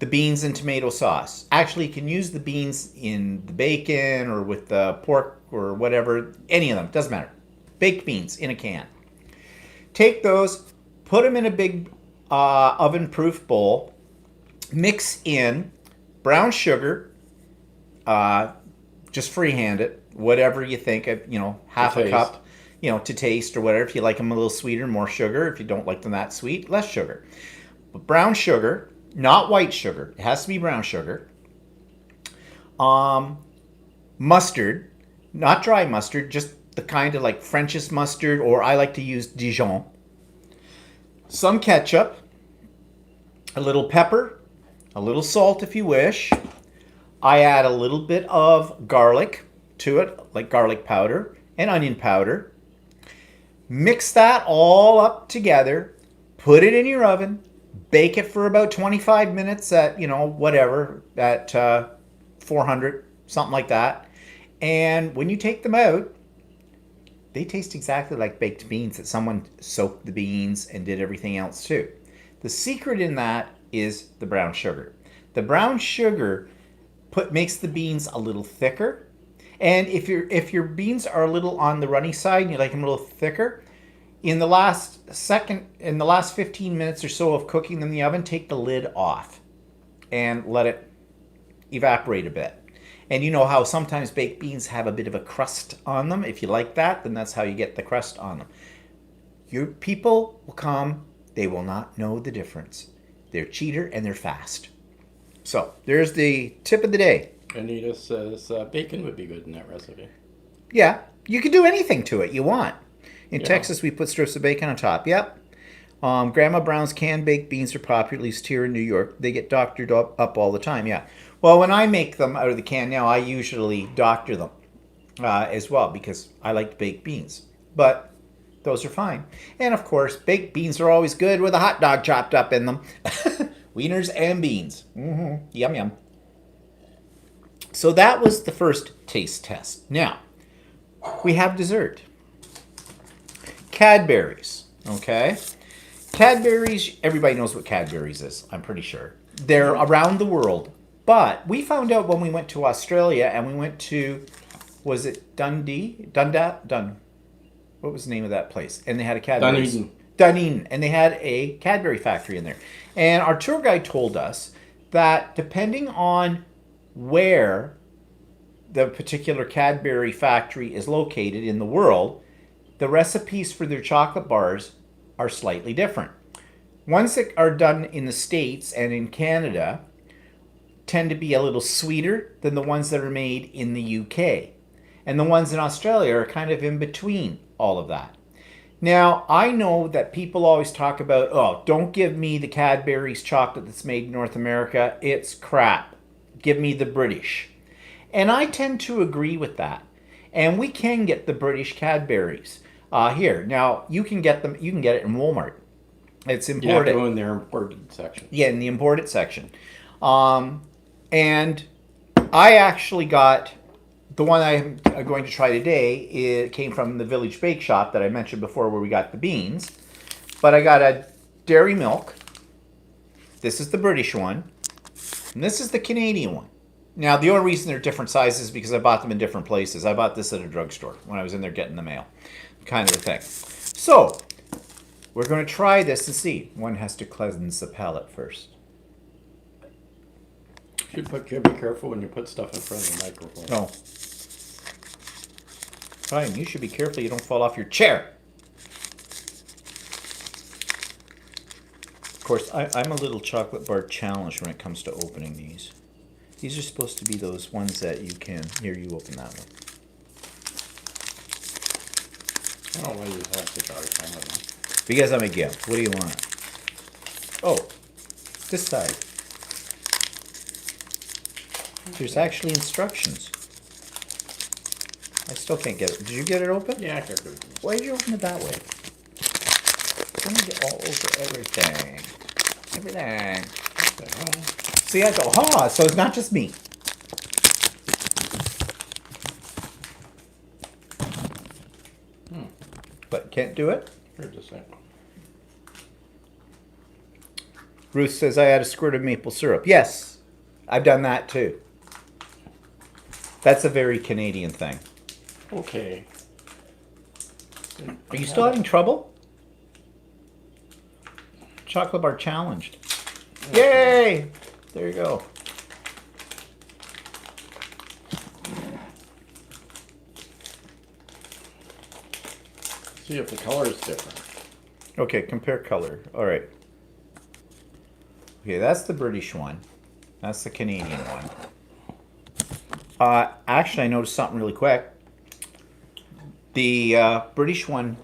A: the beans and tomato sauce. Actually, you can use the beans in the bacon or with the pork or whatever. Any of them, doesn't matter. Baked beans in a can. Take those, put them in a big oven-proof bowl. Mix in brown sugar. Just freehand it, whatever you think. Half a cup. To taste or whatever. If you like them a little sweeter, more sugar. If you don't like them that sweet, less sugar. But brown sugar, not white sugar. It has to be brown sugar. Mustard, not dry mustard, just the kind of like French's mustard, or I like to use Dijon. Some ketchup, a little pepper, a little salt if you wish. I add a little bit of garlic to it, like garlic powder and onion powder. Mix that all up together, put it in your oven, bake it for about 25 minutes at, at 400, something like that. And when you take them out, they taste exactly like baked beans that someone soaked the beans and did everything else too. The secret in that is the brown sugar. The brown sugar makes the beans a little thicker. And if your beans are a little on the runny side and you like them a little thicker, in the last 15 minutes or so of cooking them in the oven, take the lid off and let it evaporate a bit. And you know how sometimes baked beans have a bit of a crust on them. If you like that, then that's how you get the crust on them. Your people will come, they will not know the difference. They're cheater and they're fast. So there's the tip of the day.
B: Anita says bacon would be good in that recipe.
A: Yeah, you can do anything to it you want. In
B: Yeah.
A: Texas, we put strips of bacon on top. Yep. Grandma Brown's canned baked beans are popular, at least here in New York. They get doctored up all the time. Yeah. Well, when I make them out of the can now, I usually doctor them as well because I like baked beans. But those are fine. And of course, baked beans are always good with a hot dog chopped up in them. Wieners and beans. Mm-hmm. Yum, yum. So that was the first taste test. Now, we have dessert. Cadbury's. Okay? Cadbury's, everybody knows what Cadbury's is, I'm pretty sure. They're around the world. But we found out when we went to Australia and we went to, was it Dundee? What was the name of that place? And they had a Cadbury's. Dunedin. And they had a Cadbury factory in there. And our tour guide told us that depending on where the particular Cadbury factory is located in the world, the recipes for their chocolate bars are slightly different. Ones that are done in the States and in Canada tend to be a little sweeter than the ones that are made in the UK. And the ones in Australia are kind of in between all of that. Now, I know that people always talk about, oh, don't give me the Cadbury's chocolate that's made in North America. It's crap. Give me the British. And I tend to agree with that. And we can get the British Cadbury's here. Now, you can get them. You can get it in Walmart. It's imported.
B: You have to go in their imported section.
A: Yeah, in the imported section. And I actually got the one I'm going to try today. It came from the Village Bake Shop that I mentioned before, where we got the beans. But I got a dairy milk. This is the British one. And this is the Canadian one. Now, the only reason they're different sizes is because I bought them in different places. I bought this at a drugstore when I was in there getting the mail. Kind of a thing. So, we're going to try this and see. One has to cleanse the palate first.
B: You should be careful when you put stuff in front of the microphone.
A: No. Fine, you should be careful you don't fall off your chair. Of course, I'm a little chocolate bar challenged when it comes to opening these. These are supposed to be those ones that you can... Here, you open that one.
B: I don't know why you have such a hard time with them.
A: Because I'm a gift. What do you want? Oh, this side. There's actually instructions. I still can't get it. Did you get it open?
B: Yeah, I can do it.
A: Why did you open it that way? It's gonna get all over everything. Everything.
B: What the hell?
A: See, I go, ha! So it's not just me. But can't do it?
B: Here's a second.
A: Ruth says I add a squirt of maple syrup. Yes, I've done that too. That's a very Canadian thing.
B: Okay.
A: Are you still having trouble? Chocolate bar challenged. Yay! There you go.
B: See if the color is different.
A: Okay, compare color. All right. Okay, that's the British one. That's the Canadian one. Actually, I noticed something really quick. The British one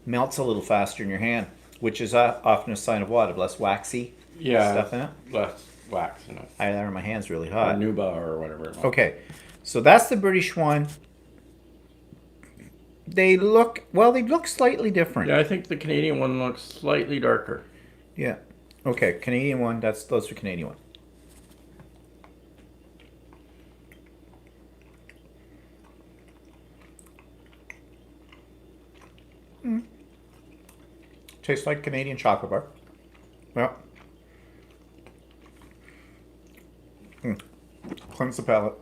A: melts a little faster in your hand, which is often a sign of what? Of less waxy stuff in it?
B: Less wax in it.
A: Either my hand's really
B: Or
A: hot.
B: Nuba or whatever.
A: Okay, so that's the British one. They look slightly different.
B: Yeah, I think the Canadian one looks slightly darker.
A: Yeah. Okay, Canadian one. Those are Canadian one. Tastes like Canadian chocolate bar. Yeah. Cleanse the palate.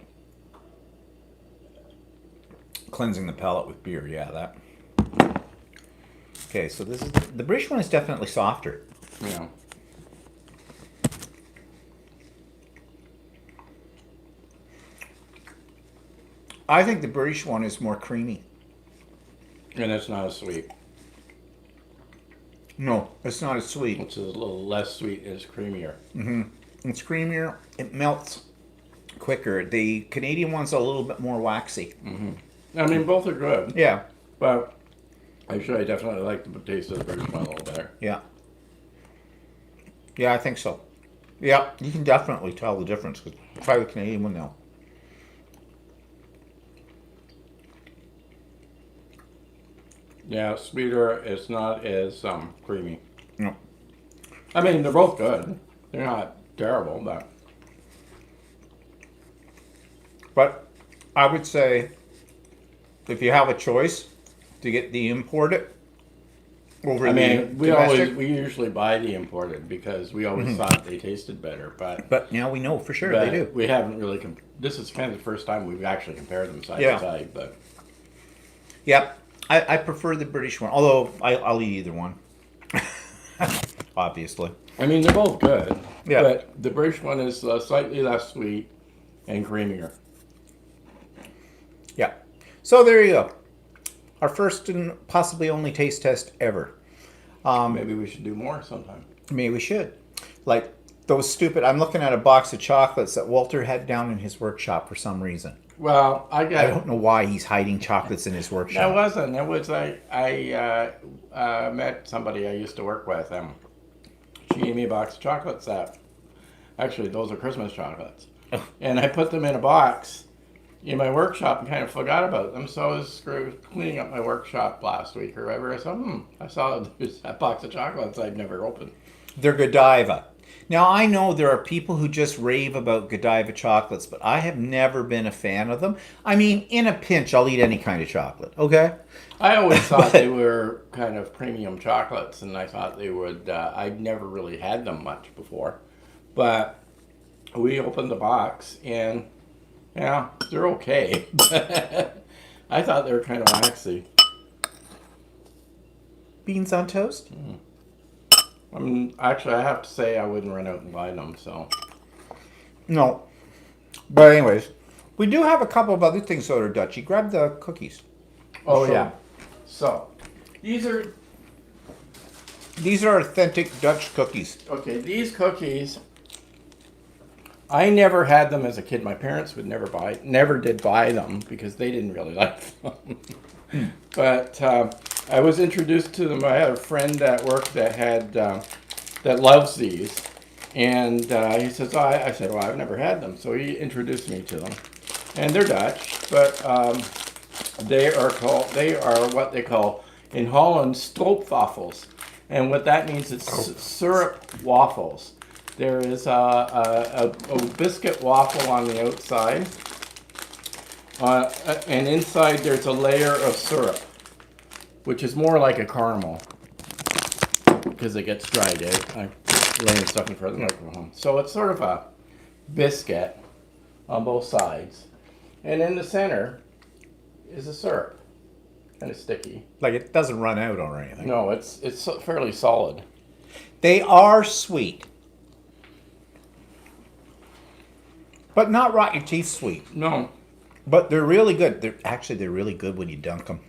A: Cleansing the palate with beer, yeah, that. Okay, so this is the British one is definitely softer.
B: Yeah.
A: I think the British one is more creamy.
B: And it's not as sweet.
A: No, it's not as sweet.
B: It's a little less sweet and it's creamier.
A: It's creamier. It melts quicker. The Canadian one's a little bit more waxy.
B: I mean, both are good.
A: Yeah,
B: But I definitely like the taste of the British one a little better.
A: yeah. Yeah, I think so. Yeah, you can definitely tell the difference. Try the Canadian one now.
B: Yeah, sweeter. It's not as creamy.
A: No.
B: I mean, they're both good. They're not terrible, but
A: But I would say if you have a choice to get the imported over
B: I
A: the
B: mean,
A: domestic,
B: we usually buy the imported because we always thought they tasted better,
A: but now we know for sure
B: but
A: they do.
B: we haven't really. This is kind of the first time we've actually compared them side
A: Yeah.
B: to side, but
A: Yep, I prefer the British one, although I'll eat either one. Obviously.
B: I mean they're both good.
A: Yeah.
B: But the British one is slightly less sweet and creamier.
A: Yeah. So there you go. Our first and possibly only taste test ever.
B: Maybe we should do more sometime.
A: Maybe we should. Like those stupid. I'm looking at a box of chocolates that Walter had down in his workshop for some reason.
B: Well, I
A: I don't know why he's hiding chocolates in his
B: That
A: workshop.
B: wasn't. It was I met somebody I used to work with. She gave me a box of chocolates that, actually, those are Christmas chocolates. And I put them in a box in my workshop and kind of forgot about them. So I was cleaning up my workshop last week or whatever. I said, I saw there's that box of chocolates I'd never opened.
A: They're Godiva. Now, I know there are people who just rave about Godiva chocolates, but I have never been a fan of them. I mean, in a pinch, I'll eat any kind of chocolate, okay?
B: I always thought they were kind of premium chocolates, and I thought they would. I'd never really had them much before, but we opened the box, and yeah, they're okay. I thought they were kind of waxy.
A: Beans on toast?
B: Actually, I have to say I wouldn't run out and buy them. So
A: No. But anyways, we do have a couple of other things that are Dutchy. Grab the cookies.
B: oh
A: Sure.
B: yeah, so these are
A: These are authentic Dutch cookies.
B: okay. These cookies. I never had them as a kid. My parents would never did buy them because they didn't really like them. But I was introduced to them. I had a friend at work that had that loves these, and he says, I said, well, I've never had them. So he introduced me to them, and they're Dutch, but they are what they call in Holland stroopwafels, and what that means is syrup waffles. There is a biscuit waffle on the outside, and inside there's a layer of syrup, which is more like a caramel, because it gets dried out. I'm laying stuff in front of the microphone. So it's sort of a biscuit on both sides. And in the center is a syrup, kind of sticky.
A: Like it doesn't run out or anything.
B: No, it's fairly solid.
A: They are sweet. But not rot your teeth sweet.
B: No.
A: But they're really good. They're really good when you dunk them.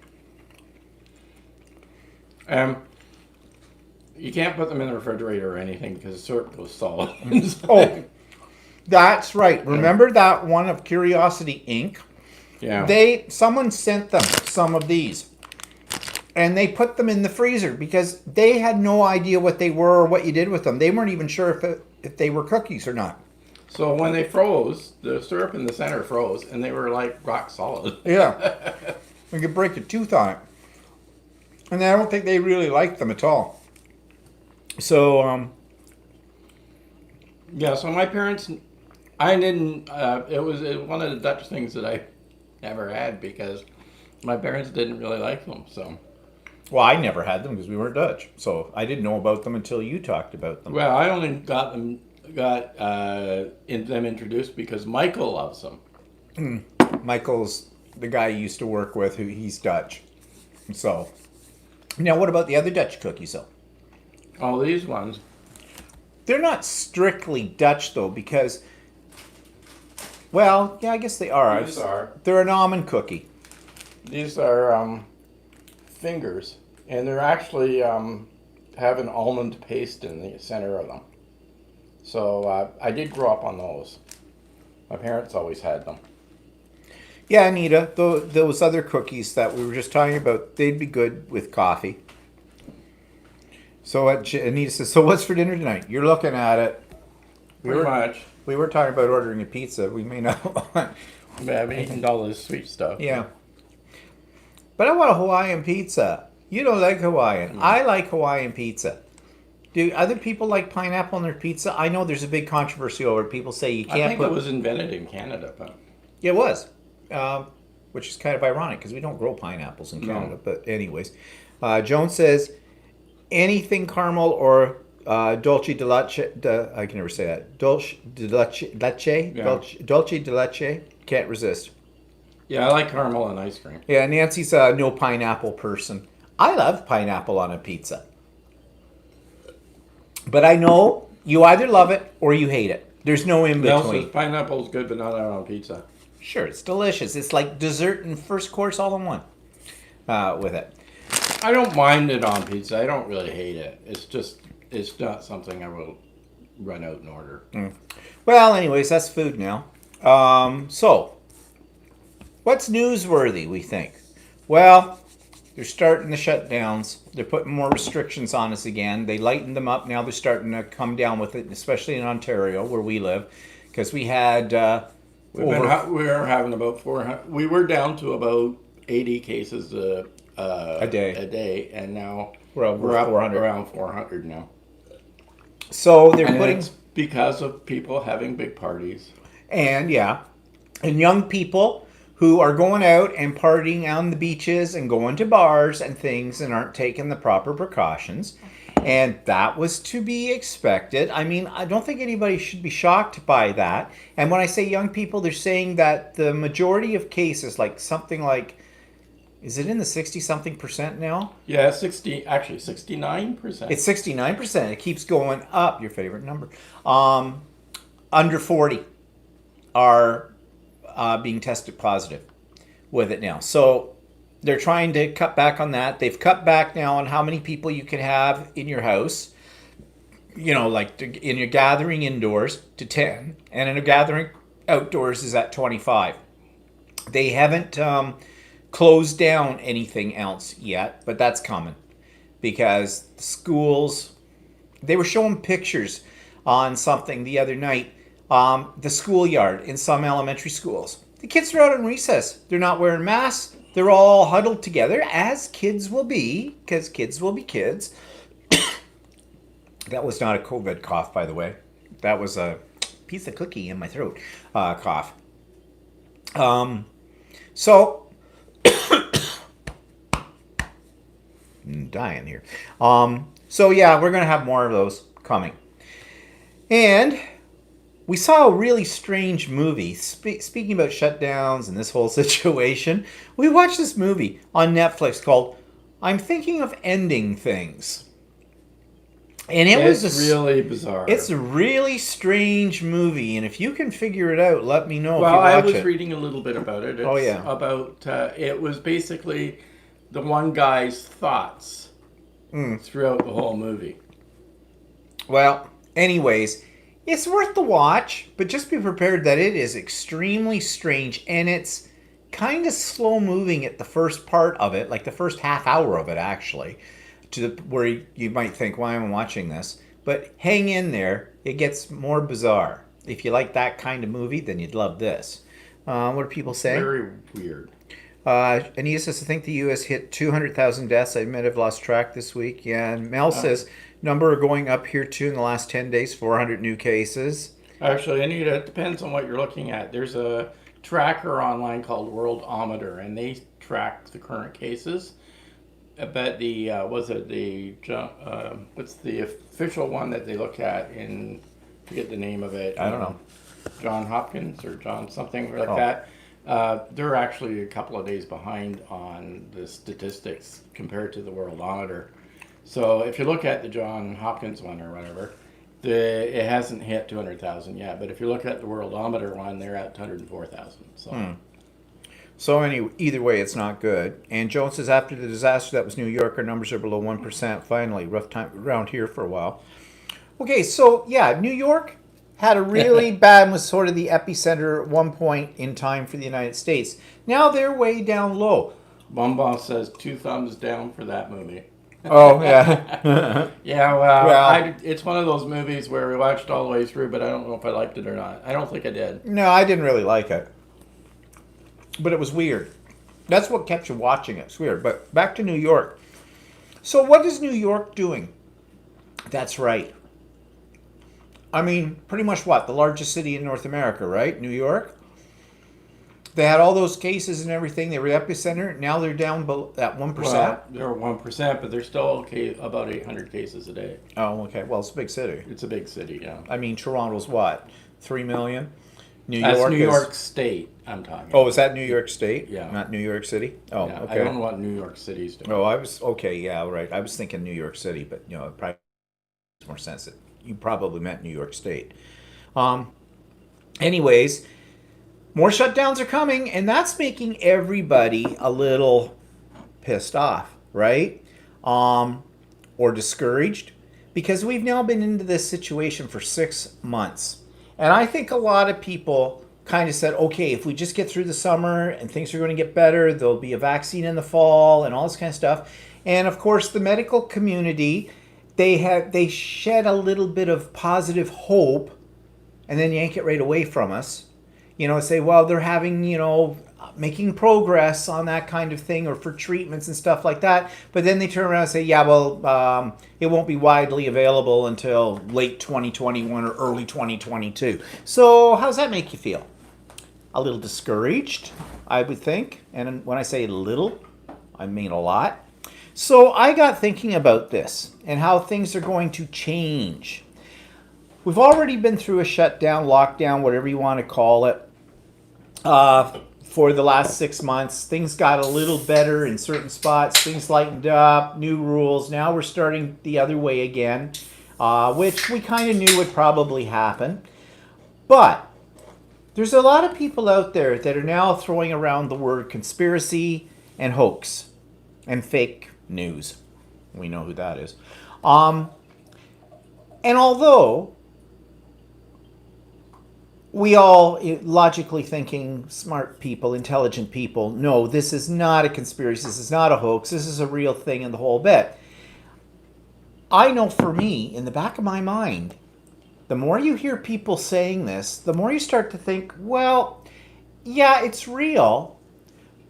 B: You can't put them in the refrigerator or anything because the syrup goes solid.
A: Oh, that's right. Remember that one of Curiosity Inc.?
B: Yeah.
A: Someone sent them some of these. And they put them in the freezer because they had no idea what they were or what you did with them. They weren't even sure if they were cookies or not.
B: So when they froze, the syrup in the center froze, and they were like rock solid.
A: Yeah. You could break a tooth on it. And I don't think they really liked them at all. So,
B: Yeah, so my parents, I didn't, it was one of the Dutch things that I never had because my parents didn't really like them, so.
A: well, I never had them because we weren't Dutch. So I didn't know about them until you talked about them.
B: Well, I only got them introduced because Michael loves them.
A: Michael's the guy you used to work with, he's Dutch. So Now, what about the other Dutch cookies, though?
B: Oh, these ones.
A: They're not strictly Dutch, though, because, well, yeah, I guess they are.
B: These are.
A: They're an almond cookie.
B: These are fingers, and they're actually have an almond paste in the center of them. So I did grow up on those. My parents always had them.
A: Yeah, Anita, those other cookies that we were just talking about, they'd be good with coffee. So Anita says, so what's for dinner tonight? You're looking at it.
B: Pretty much.
A: We were talking about ordering a pizza. We may not want.
B: Yeah, I've eaten all this sweet stuff.
A: Yeah. But I want a Hawaiian pizza. You don't like Hawaiian. I like Hawaiian pizza. Do other people like pineapple on their pizza? I know there's a big controversy over it. People say you can't
B: I think it was invented in Canada, but
A: It was. Which is kind of ironic because we don't grow pineapples in Canada.
B: No.
A: But anyways. Joan says, anything caramel or dolce de leche. I can never say that. Dolce de leche.
B: Yeah.
A: Dolce de leche. Can't resist.
B: yeah, I like caramel and ice cream.
A: Yeah, Nancy's a no pineapple person. I love pineapple on a pizza. But I know you either love it or you hate it. There's no in
B: Nelson
A: between.
B: says pineapple's good, but not out on pizza.
A: Sure, it's delicious. It's like dessert and first course all in one with it.
B: I don't mind it on pizza. I don't really hate it. It's not something I will run out and order.
A: Well, anyways, that's food now. So, what's newsworthy, we think? Well, they're starting the shutdowns. They're putting more restrictions on us again. They lightened them up. Now they're starting to come down with it, especially in Ontario, where we live. Because we had...
B: We were having about 400. We were down to about 80 cases a day, and now
A: We're up 400.
B: around 400 now.
A: So they're
B: And
A: putting...
B: it's because of people having big parties.
A: And young people who are going out and partying on the beaches and going to bars and things and aren't taking the proper precautions. And that was to be expected. I mean, I don't think anybody should be shocked by that. And when I say young people, they're saying that the majority of cases, like something like, is it in the 60-something% now?
B: Yeah, 69%.
A: It's 69%. It keeps going up. Your favorite number. Under 40 are being tested positive with it now. So they're trying to cut back on that. They've cut back now on how many people you can have in your house. You know, like in your gathering indoors to 10, and in a gathering outdoors is at 25. They haven't closed down anything else yet, but that's coming because schools, they were showing pictures on something the other night, the schoolyard in some elementary schools. The kids are out on recess. They're not wearing masks. They're all huddled together, as kids will be, because kids will be kids. That was not a COVID cough, by the way. That was a piece of cookie in my throat cough. So, I'm dying here. So yeah, we're going to have more of those coming. And we saw a really strange movie. Speaking about shutdowns and this whole situation, we watched this movie on Netflix called I'm Thinking of Ending Things. And
B: It's really bizarre.
A: It's a really strange movie, and if you can figure it out, let me know
B: Well,
A: if you watch
B: I was
A: it.
B: reading a little bit about it.
A: Oh, yeah.
B: About it was basically the one guy's thoughts throughout the whole movie.
A: Well, anyways, it's worth the watch, but just be prepared that it is extremely strange, and it's kind of slow moving at the first part of it, like the first half hour of it, actually, where you might think, why am I watching this? But hang in there. It gets more bizarre. If you like that kind of movie, then you'd love this. What do people say?
B: Very weird.
A: Anita says, I think the U.S. hit 200,000 deaths. I admit I've lost track this week. Yeah, and Mel says, number are going up here too in the last 10 days, 400 new cases.
B: Actually, Anita, it depends on what you're looking at. There's a tracker online called Worldometer, and they track the current cases. But the what's the official one that they look at in, forget the name of it.
A: I don't know.
B: John Hopkins or John something like that. They're actually a couple of days behind on the statistics compared to the Worldometer. So if you look at the John Hopkins one or whatever, it hasn't hit 200,000 yet. But if you look at the Worldometer one, they're at 204,000. So.
A: So anyway, either way, it's not good. And Jones says after the disaster that was New York, our numbers are below 1%. Finally, rough time around here for a while. Okay, so yeah, New York had a really bad, was sort of the epicenter at one point in time for the United States. Now they're way down low.
B: Bumbaugh says 2 thumbs down for that movie.
A: Oh, yeah.
B: Yeah, well, it's one of those movies where we watched all the way through, but I don't know if I liked it or not. I don't think I did.
A: No, I didn't really like it. But it was weird. That's what kept you watching it. It's weird. But back to New York. So what is New York doing? That's right. I mean, pretty much what? The largest city in North America, right? New York. They had all those cases and everything. They were the epicenter. Now they're down at 1%.
B: Well, they're 1%, but they're still okay, about 800 cases a day.
A: Oh, okay. Well, it's a big city.
B: It's a big city, yeah.
A: I mean, Toronto's what? 3 million?
B: That's New York State, I'm talking.
A: Oh, is that New York State?
B: Yeah.
A: Not New York City? Oh,
B: yeah,
A: okay.
B: I don't know what New York City's doing.
A: Oh, I was, okay, yeah, right. I was thinking New York City, but, you know, it probably makes more sense that you probably meant New York State. Anyways, more shutdowns are coming, and that's making everybody a little pissed off, right? Or discouraged, because we've now been into this situation for 6 months. And I think a lot of people kind of said, okay, if we just get through the summer and things are going to get better, there'll be a vaccine in the fall and all this kind of stuff. And of course, the medical community, they shed a little bit of positive hope and then yank it right away from us. You know, say, well, they're having, you know, making progress on that kind of thing or for treatments and stuff like that. But then they turn around and say, yeah, well, it won't be widely available until late 2021 or early 2022. So how does that make you feel? A little discouraged, I would think. And when I say little, I mean a lot. So I got thinking about this and how things are going to change. We've already been through a shutdown, lockdown, whatever you want to call it. For the last 6 months, things got a little better in certain spots. Things lightened up, new rules. Now we're starting the other way again, which we kind of knew would probably happen. But there's a lot of people out there that are now throwing around the word conspiracy and hoax and fake news. We know who that is. And although we all, logically thinking, smart people, intelligent people, know this is not a conspiracy, this is not a hoax, this is a real thing and the whole bit. I know for me, in the back of my mind, the more you hear people saying this, the more you start to think, well, yeah, it's real,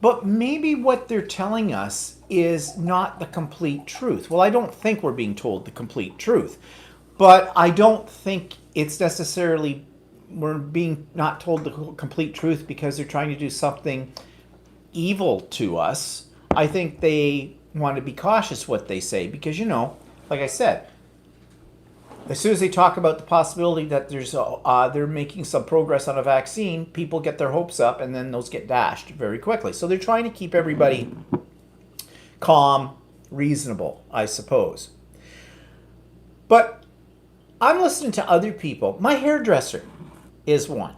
A: but maybe what they're telling us is not the complete truth. Well, I don't think we're being told the complete truth, but I don't think it's necessarily we're being not told the complete truth because they're trying to do something evil to us. I think they want to be cautious what they say because, you know, like I said, as soon as they talk about the possibility that they're making some progress on a vaccine, people get their hopes up and then those get dashed very quickly. So they're trying to keep everybody calm, reasonable, I suppose. But I'm listening to other people. My hairdresser is one.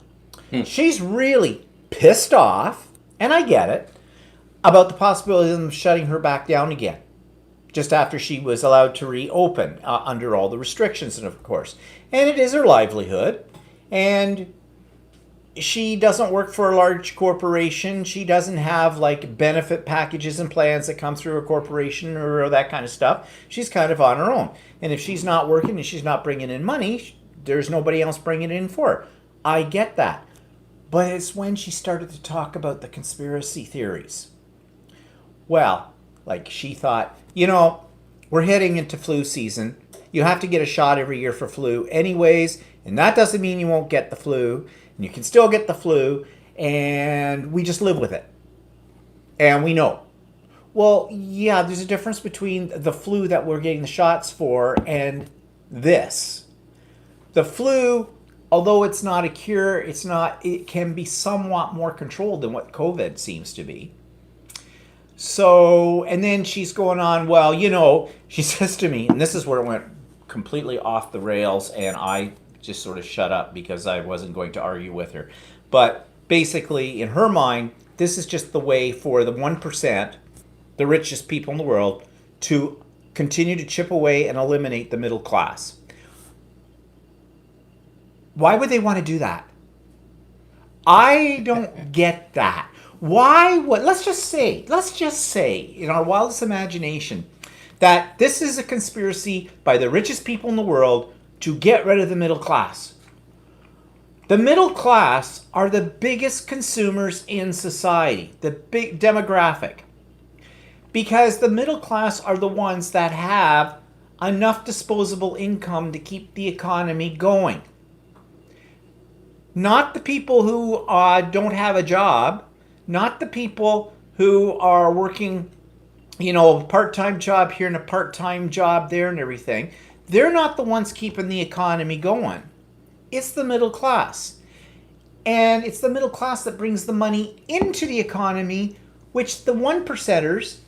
A: She's really pissed off, and I get it, about the possibility of them shutting her back down again just after she was allowed to reopen under all the restrictions, and of course. And it is her livelihood, and she doesn't work for a large corporation. She doesn't have like benefit packages and plans that come through a corporation or that kind of stuff. She's kind of on her own. And if she's not working and she's not bringing in money, there's nobody else bringing it in for her. I get that. But it's when she started to talk about the conspiracy theories. Well, like she thought, you know, we're heading into flu season. You have to get a shot every year for flu anyways, and that doesn't mean you won't get the flu. And you can still get the flu, and we just live with it. And we know. Well, yeah, there's a difference between the flu that we're getting the shots for and this. The flu, although it's not a cure, it can be somewhat more controlled than what COVID seems to be. So, and then she's going on, well, she says to me, and this is where it went completely off the rails, and I just sort of shut up because I wasn't going to argue with her. But basically, in her mind, this is just the way for the 1%, the richest people in the world, to continue to chip away and eliminate the middle class. Why would they want to do that? I don't get that. Why would, let's just say, in our wildest imagination, that this is a conspiracy by the richest people in the world to get rid of the middle class. The middle class are the biggest consumers in society, the big demographic. Because the middle class are the ones that have enough disposable income to keep the economy going. Not the people who don't have a job, not the people who are working, a part-time job here and a part-time job there and everything. They're not the ones keeping the economy going. It's the middle class. And it's the middle class that brings the money into the economy, which the 1%ers,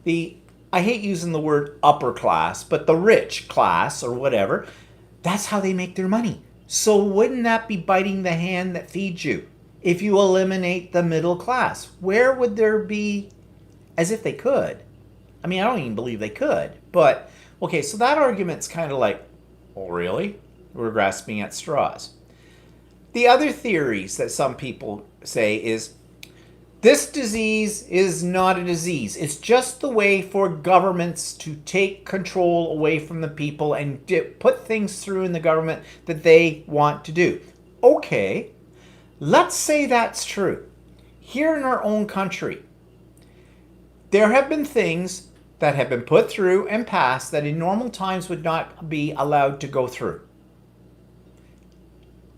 A: I hate using the word upper class, but the rich class or whatever, that's how they make their money. So wouldn't that be biting the hand that feeds you? If you eliminate the middle class, where would there be, as if they could? I mean, I don't even believe they could. But, okay, so that argument's kind of like, oh, really? We're grasping at straws. The other theories that some people say is, this disease is not a disease. It's just the way for governments to take control away from the people and put things through in the government that they want to do. Okay. Let's say that's true. Here in our own country, there have been things that have been put through and passed that in normal times would not be allowed to go through.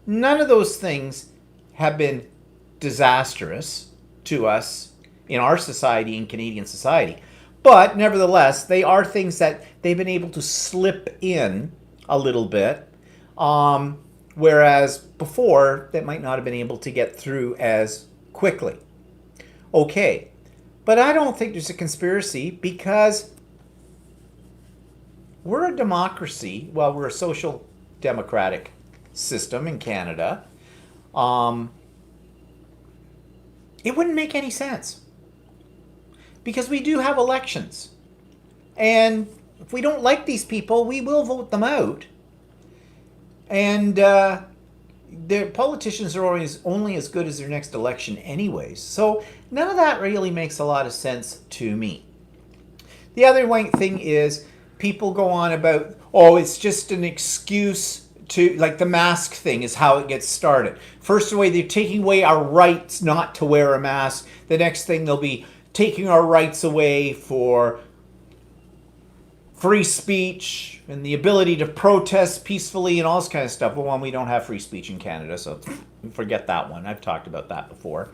A: None of those things have been disastrous to us in our society, in Canadian society. But nevertheless, they are things that they've been able to slip in a little bit. Whereas before, that might not have been able to get through as quickly. Okay, but I don't think there's a conspiracy because we're a democracy. Well, we're a social democratic system in Canada. It wouldn't make any sense because we do have elections. And if we don't like these people, we will vote them out. And the politicians are always only as good as their next election anyways. So none of that really makes a lot of sense to me. The other thing is people go on about, oh, it's just an excuse to, like the mask thing is how it gets started. First away, they're taking away our rights not to wear a mask. The next thing, they'll be taking our rights away for free speech and the ability to protest peacefully and all this kind of stuff. Well, we don't have free speech in Canada, so forget that one. I've talked about that before.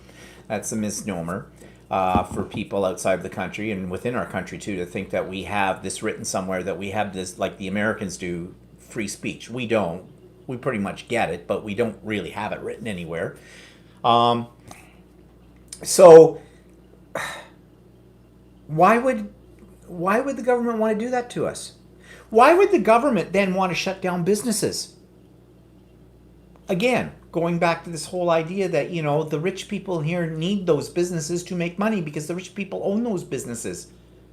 A: That's a misnomer for people outside of the country and within our country, too, to think that we have this written somewhere, that we have this, like the Americans do, free speech. We don't. We pretty much get it, but we don't really have it written anywhere. So why would the government want to do that to us? Why would the government then want to shut down businesses? Again, going back to this whole idea that, the rich people here need those businesses to make money because the rich people own those businesses.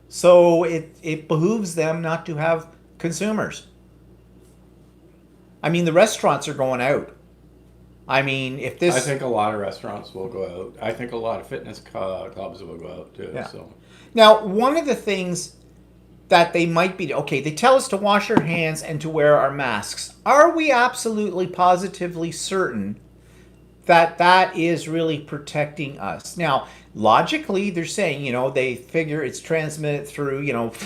A: So it behooves them not to have consumers. I mean, the restaurants are going out. I mean, if this...
B: I think a lot of restaurants will go out. I think a lot of fitness clubs will go out too.
A: Yeah.
B: So.
A: Now, one of the things that they might be... Okay, they tell us to wash our hands and to wear our masks. Are we absolutely positively certain that that is really protecting us? Now, logically, they're saying, they figure it's transmitted through,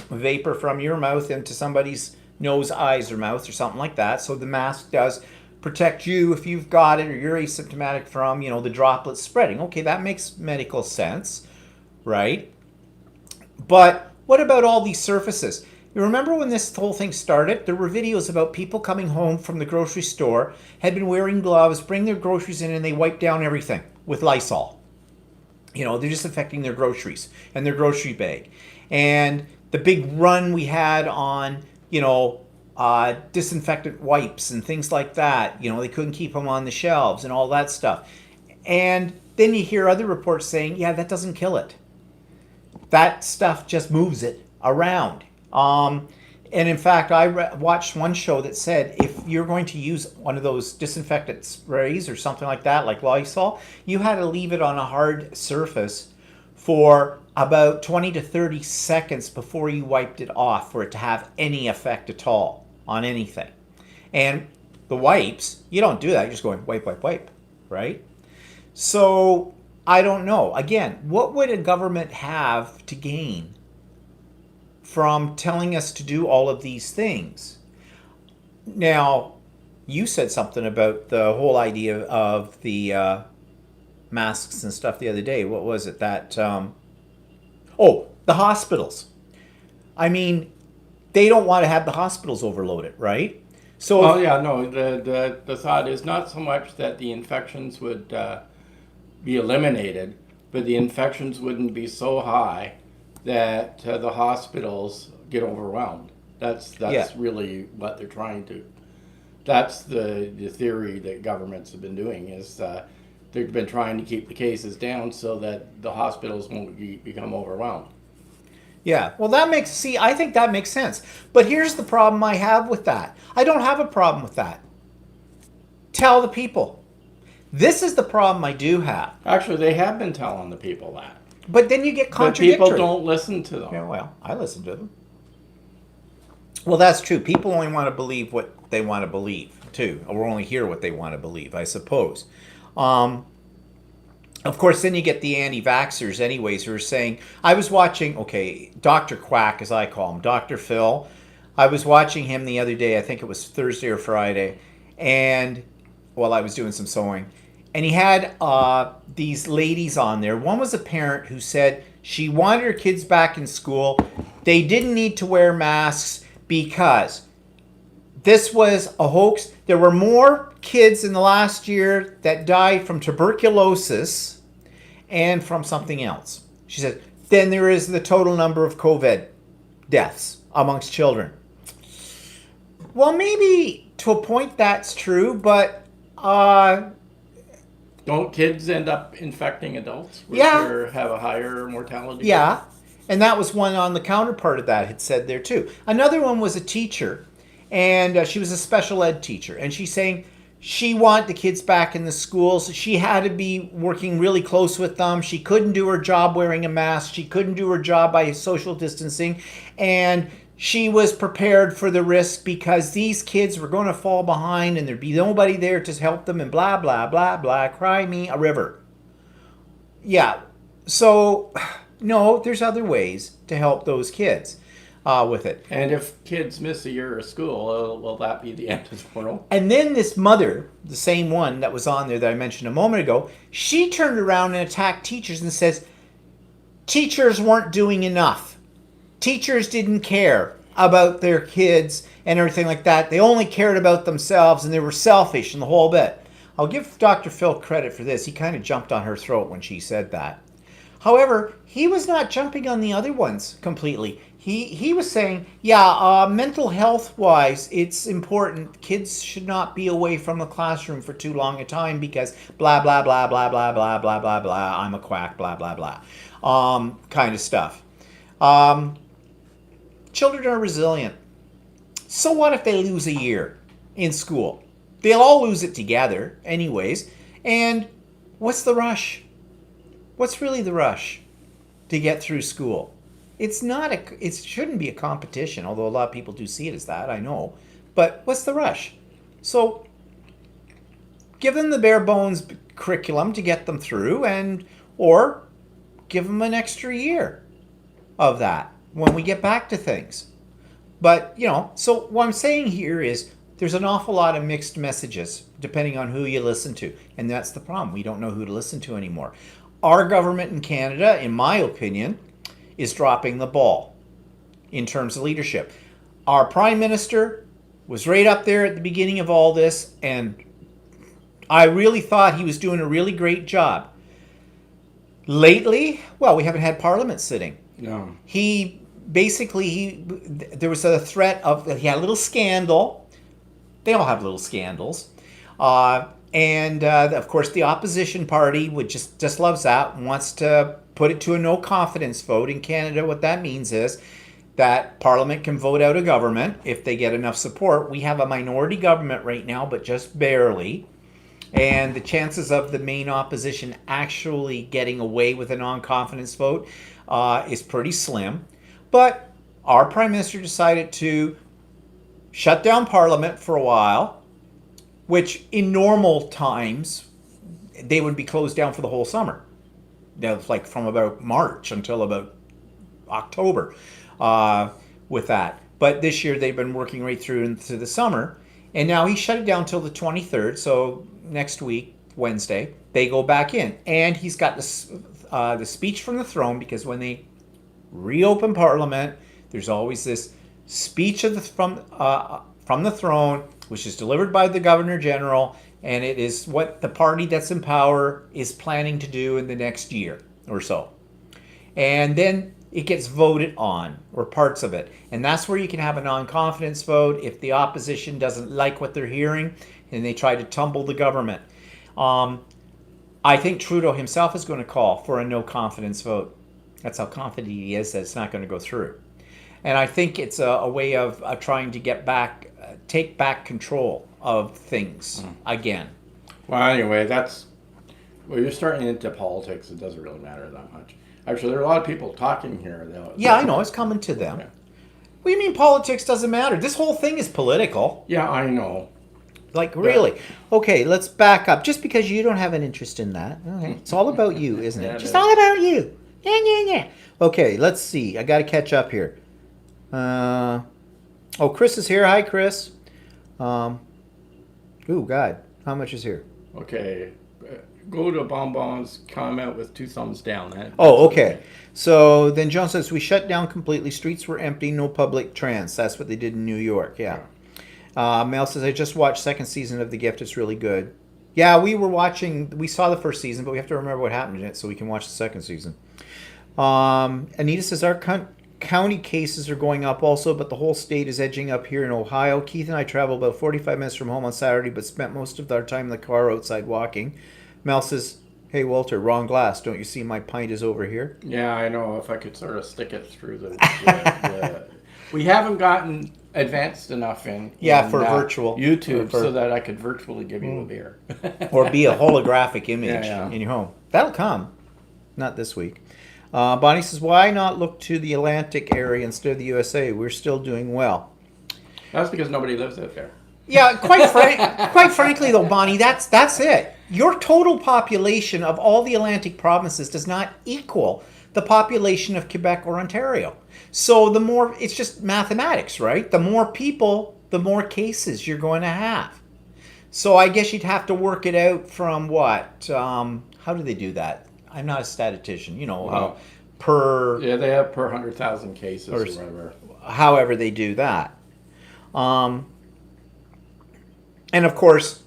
A: vapor from your mouth into somebody's nose, eyes, or mouth or something like that. So the mask does protect you if you've got it or you're asymptomatic from, the droplets spreading. Okay, that makes medical sense, right? But what about all these surfaces? You remember when this whole thing started? There were videos about people coming home from the grocery store, had been wearing gloves, bring their groceries in, and they wipe down everything with Lysol. They're disinfecting their groceries and their grocery bag. And the big run we had on, disinfectant wipes and things like that. They couldn't keep them on the shelves and all that stuff. And then you hear other reports saying, yeah, that doesn't kill it. That stuff just moves it around. And in fact, I watched one show that said if you're going to use one of those disinfectant sprays or something like that, like Lysol, you had to leave it on a hard surface for about 20 to 30 seconds before you wiped it off for it to have any effect at all on anything. And the wipes, you don't do that. You're just going wipe, wipe, wipe, right? So I don't know. Again, what would a government have to gain from telling us to do all of these things? Now, you said something about the whole idea of the masks and stuff the other day. What was it? The hospitals. I mean, they don't want to have the hospitals overloaded, right? So,
B: the thought is not so much that the infections would be eliminated, but the infections wouldn't be so high that the hospitals get overwhelmed. That's really what they're trying to. That's the theory that governments have been doing is they've been trying to keep the cases down so that the hospitals won't become overwhelmed.
A: Yeah, well, I think that makes sense. But here's the problem I have with that. I don't have a problem with that. Tell the people. This is the problem I do have.
B: Actually, they have been telling the people that.
A: But then you get contradictory.
B: But people don't listen to them.
A: Yeah, well, I listen to them. Well, that's true. People only want to believe what they want to believe, too. Or only hear what they want to believe, I suppose. Of course, then you get the anti-vaxxers anyways who are saying, I was watching, Dr. Quack, as I call him, Dr. Phil. I was watching him the other day, I think it was Thursday or Friday, and while I was doing some sewing. And he had these ladies on there. One was a parent who said she wanted her kids back in school. They didn't need to wear masks because this was a hoax. There were more kids in the last year that died from tuberculosis and from something else. She said, than there is the total number of COVID deaths amongst children. Well, maybe to a point that's true, but
B: don't kids end up infecting adults?
A: Yeah.
B: Have a higher mortality?
A: Yeah. And that was one on the counterpart of that had said there too. Another one was a teacher, and she was a special ed teacher. And she's saying she wanted the kids back in the schools. She had to be working really close with them. She couldn't do her job wearing a mask. She couldn't do her job by social distancing. And she was prepared for the risk because these kids were going to fall behind and there'd be nobody there to help them and blah, blah, blah, blah. Cry me a river. Yeah. So, no, there's other ways to help those kids with it.
B: And if kids miss a year of school, will that be the end of the world?
A: And then this mother, the same one that was on there that I mentioned a moment ago, she turned around and attacked teachers and says, teachers weren't doing enough. Teachers didn't care about their kids and everything like that. They only cared about themselves and they were selfish and the whole bit. I'll give Dr. Phil credit for this. He kind of jumped on her throat when she said that. However, he was not jumping on the other ones completely. He was saying, mental health-wise, it's important. Kids should not be away from the classroom for too long a time because blah, blah, blah, blah, blah, blah, blah, blah, blah, I'm a quack, blah, blah, blah, kind of stuff. Children are resilient. So what if they lose a year in school? They'll all lose it together anyways. And what's the rush? What's really the rush to get through school? It shouldn't be a competition, although a lot of people do see it as that, I know. But what's the rush? So give them the bare bones curriculum to get them through or give them an extra year of that when we get back to things. But, so what I'm saying here is there's an awful lot of mixed messages depending on who you listen to. And that's the problem. We don't know who to listen to anymore. Our government in Canada, in my opinion, is dropping the ball in terms of leadership. our prime minister was right up there at the beginning of all this, and I really thought he was doing a really great job. Lately, well, we haven't had Parliament sitting.
B: No.
A: There was a threat of, he had a little scandal. They all have little scandals. Of course, the opposition party would just loves that and wants to put it to a no confidence vote. In Canada, what that means is that Parliament can vote out a government if they get enough support. We have a minority government right now, but just barely. And the chances of the main opposition actually getting away with a non-confidence vote is pretty slim. But our Prime Minister decided to shut down Parliament for a while, which in normal times, they would be closed down for the whole summer. Like from about March until about October with that. But this year they've been working right through into the summer. And now he shut it down till the 23rd, so next week, Wednesday, they go back in. And he's got the speech from the throne, because when they reopen Parliament, there's always this speech from the throne, which is delivered by the Governor General, and it is what the party that's in power is planning to do in the next year or so. And then it gets voted on, or parts of it. And that's where you can have a non-confidence vote if the opposition doesn't like what they're hearing and they try to tumble the government. I think Trudeau himself is going to call for a no-confidence vote. That's how confident he is that it's not going to go through. And I think it's a way of trying to take back control of things again.
B: Well, anyway, you're starting into politics. It doesn't really matter that much. Actually, there are a lot of people talking here.
A: Yeah, I know. It's coming to them.
B: Yeah.
A: What do you mean politics doesn't matter? This whole thing is political.
B: Yeah, I know.
A: Like, really? Okay, let's back up. Just because you don't have an interest in that. Okay. It's all about you, isn't it?
B: Yeah,
A: Just all about you. Yeah. Okay, let's see. I got to catch up here. Chris is here. Hi, Chris. God. How much is here?
B: Okay. Go to Bonbon's comment with 2 thumbs down.
A: Okay. So then John says, we shut down completely. Streets were empty. No public trans. That's what they did in New York. Yeah. Mel says, I just watched second season of The Gift. It's really good. Yeah, we saw the first season, but we have to remember what happened in it so we can watch the second season. Anita says, our county cases are going up also, but the whole state is edging up here in Ohio. Keith and I traveled about 45 minutes from home on Saturday, but spent most of our time in the car outside walking. Mel says, hey, Walter, wrong glass. Don't you see my pint is over here?
B: Yeah, I know. If I could sort of stick it through the we haven't gotten advanced enough in
A: for virtual
B: YouTube so that I could virtually give you a beer.
A: Or be a holographic image
B: in
A: your home. That'll come. Not this week. Bonnie says, why not look to the Atlantic area instead of the USA? We're still doing well.
B: That's because nobody lives out there.
A: Yeah, quite frankly, though, Bonnie, that's it. Your total population of all the Atlantic provinces does not equal the population of Quebec or Ontario. So the more, it's just mathematics, right? The more people, the more cases you're going to have. So I guess you'd have to work it out from what? How do they do that? I'm not a statistician. How per...
B: Yeah, they have per 100,000 cases or whatever.
A: However they do that. And of course,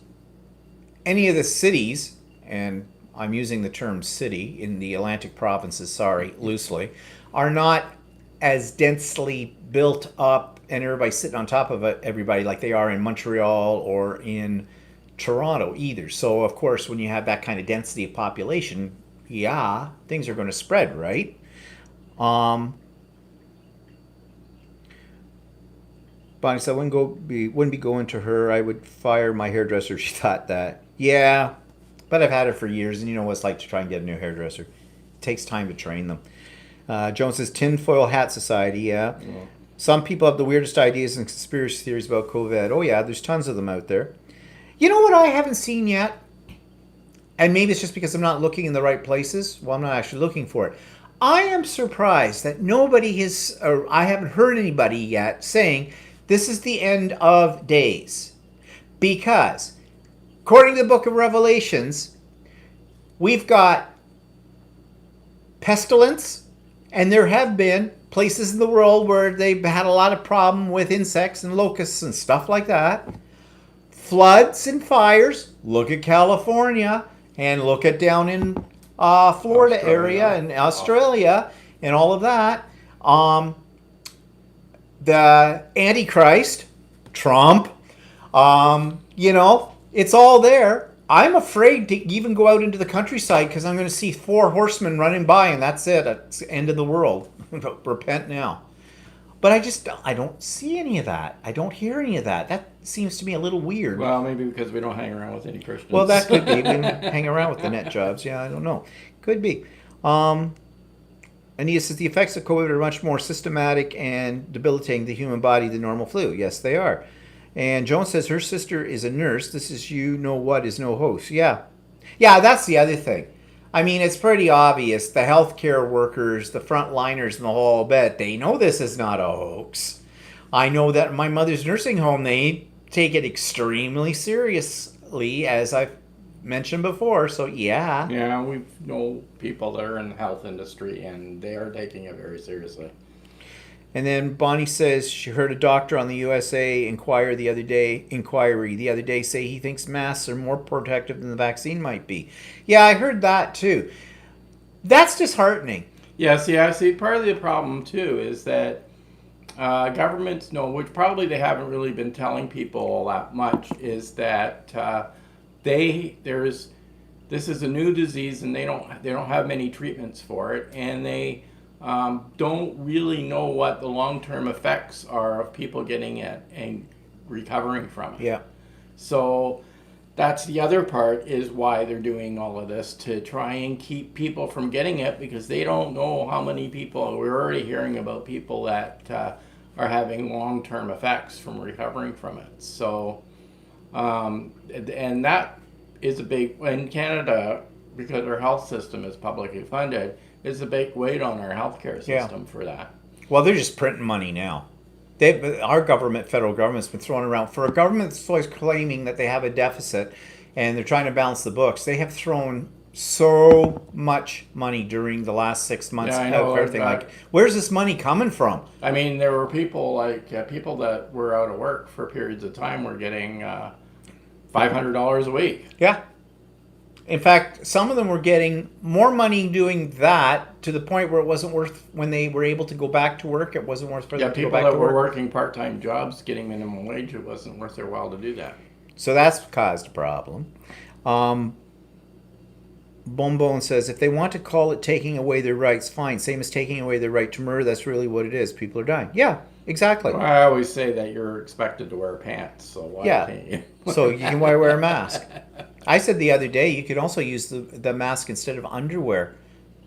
A: any of the cities, and I'm using the term city in the Atlantic provinces, loosely, are not as densely built up and everybody sitting on top of everybody like they are in Montreal or in Toronto either. So, of course, when you have that kind of density of population, things are going to spread, right? Bonnie said, wouldn't be going to her. I would fire my hairdresser if she thought that. Yeah, but I've had it for years, and you know what it's like to try and get a new hairdresser. It takes time to train them. Joan says, tinfoil hat society, yeah. Some people have the weirdest ideas and conspiracy theories about COVID. Oh, yeah, there's tons of them out there. You know what I haven't seen yet? And maybe it's just because I'm not looking in the right places. Well, I'm not actually looking for it. I am surprised that I haven't heard anybody yet saying this is the end of days. Because, according to the book of Revelations, we've got pestilence, and there have been places in the world where they've had a lot of problem with insects and locusts and stuff like that. Floods and fires. Look at California and look at down in Florida
B: Australia.
A: area and Australia and all of that. The Antichrist, Trump, it's all there. I'm afraid to even go out into the countryside because I'm going to see 4 horsemen running by and that's it. It's the end of the world. Repent now. But I don't see any of that. I don't hear any of that. That seems to me a little weird.
B: Well, maybe because we don't hang around with any Christians.
A: Well, that could be. We hang around with the net jobs. Yeah, I don't know. Could be. Anita says the effects of COVID are much more systematic and debilitating the human body than normal flu. Yes, they are. And Joan says her sister is a nurse. This is is no hoax. Yeah. Yeah, that's the other thing. I mean, it's pretty obvious. The healthcare workers, the frontliners in the whole bit, they know this is not a hoax. I know that in my mother's nursing home, they take it extremely seriously, as I've mentioned before. So, yeah.
B: Yeah, we know people that are in the health industry, and they are taking it very seriously.
A: And then Bonnie says she heard a doctor on the USA Inquiry the other day say he thinks masks are more protective than the vaccine might be. Yeah, I heard that too. That's disheartening.
B: Yes, yeah. See, part of the problem too is that governments know, which probably they haven't really been telling people all that much, is that this is a new disease and they don't have many treatments for it, and they don't really know what the long-term effects are of people getting it and recovering from it.
A: Yeah.
B: So that's the other part, is why they're doing all of this, to try and keep people from getting it, because they don't know how many people. We're already hearing about people that are having long-term effects from recovering from it. So, and that is a big, in Canada, because our health system is publicly funded, is a big weight on our healthcare system for that.
A: Well, they're just printing money now. Our government, federal government's been throwing around, for a government that's always claiming that they have a deficit and they're trying to balance the books. They have thrown so much money during the last 6 months.
B: Yeah, I know.
A: Everything. Like, where's this money coming from?
B: I mean, there were people people that were out of work for periods of time were getting $500 a week.
A: Yeah. In fact, some of them were getting more money doing that, to the point where it wasn't worth, when they were able to go back to work, it wasn't worth for them to go back to work.
B: People that were working part-time jobs getting minimum wage, it wasn't worth their while to do that.
A: So that's caused a problem. Bonbon says, if they want to call it taking away their rights, fine. Same as taking away their right to murder. That's really what it is. People are dying. Yeah, exactly.
B: Well, I always say that you're expected to wear pants, so why can't you?
A: So you can wear a mask. I said the other day, you could also use the mask instead of underwear.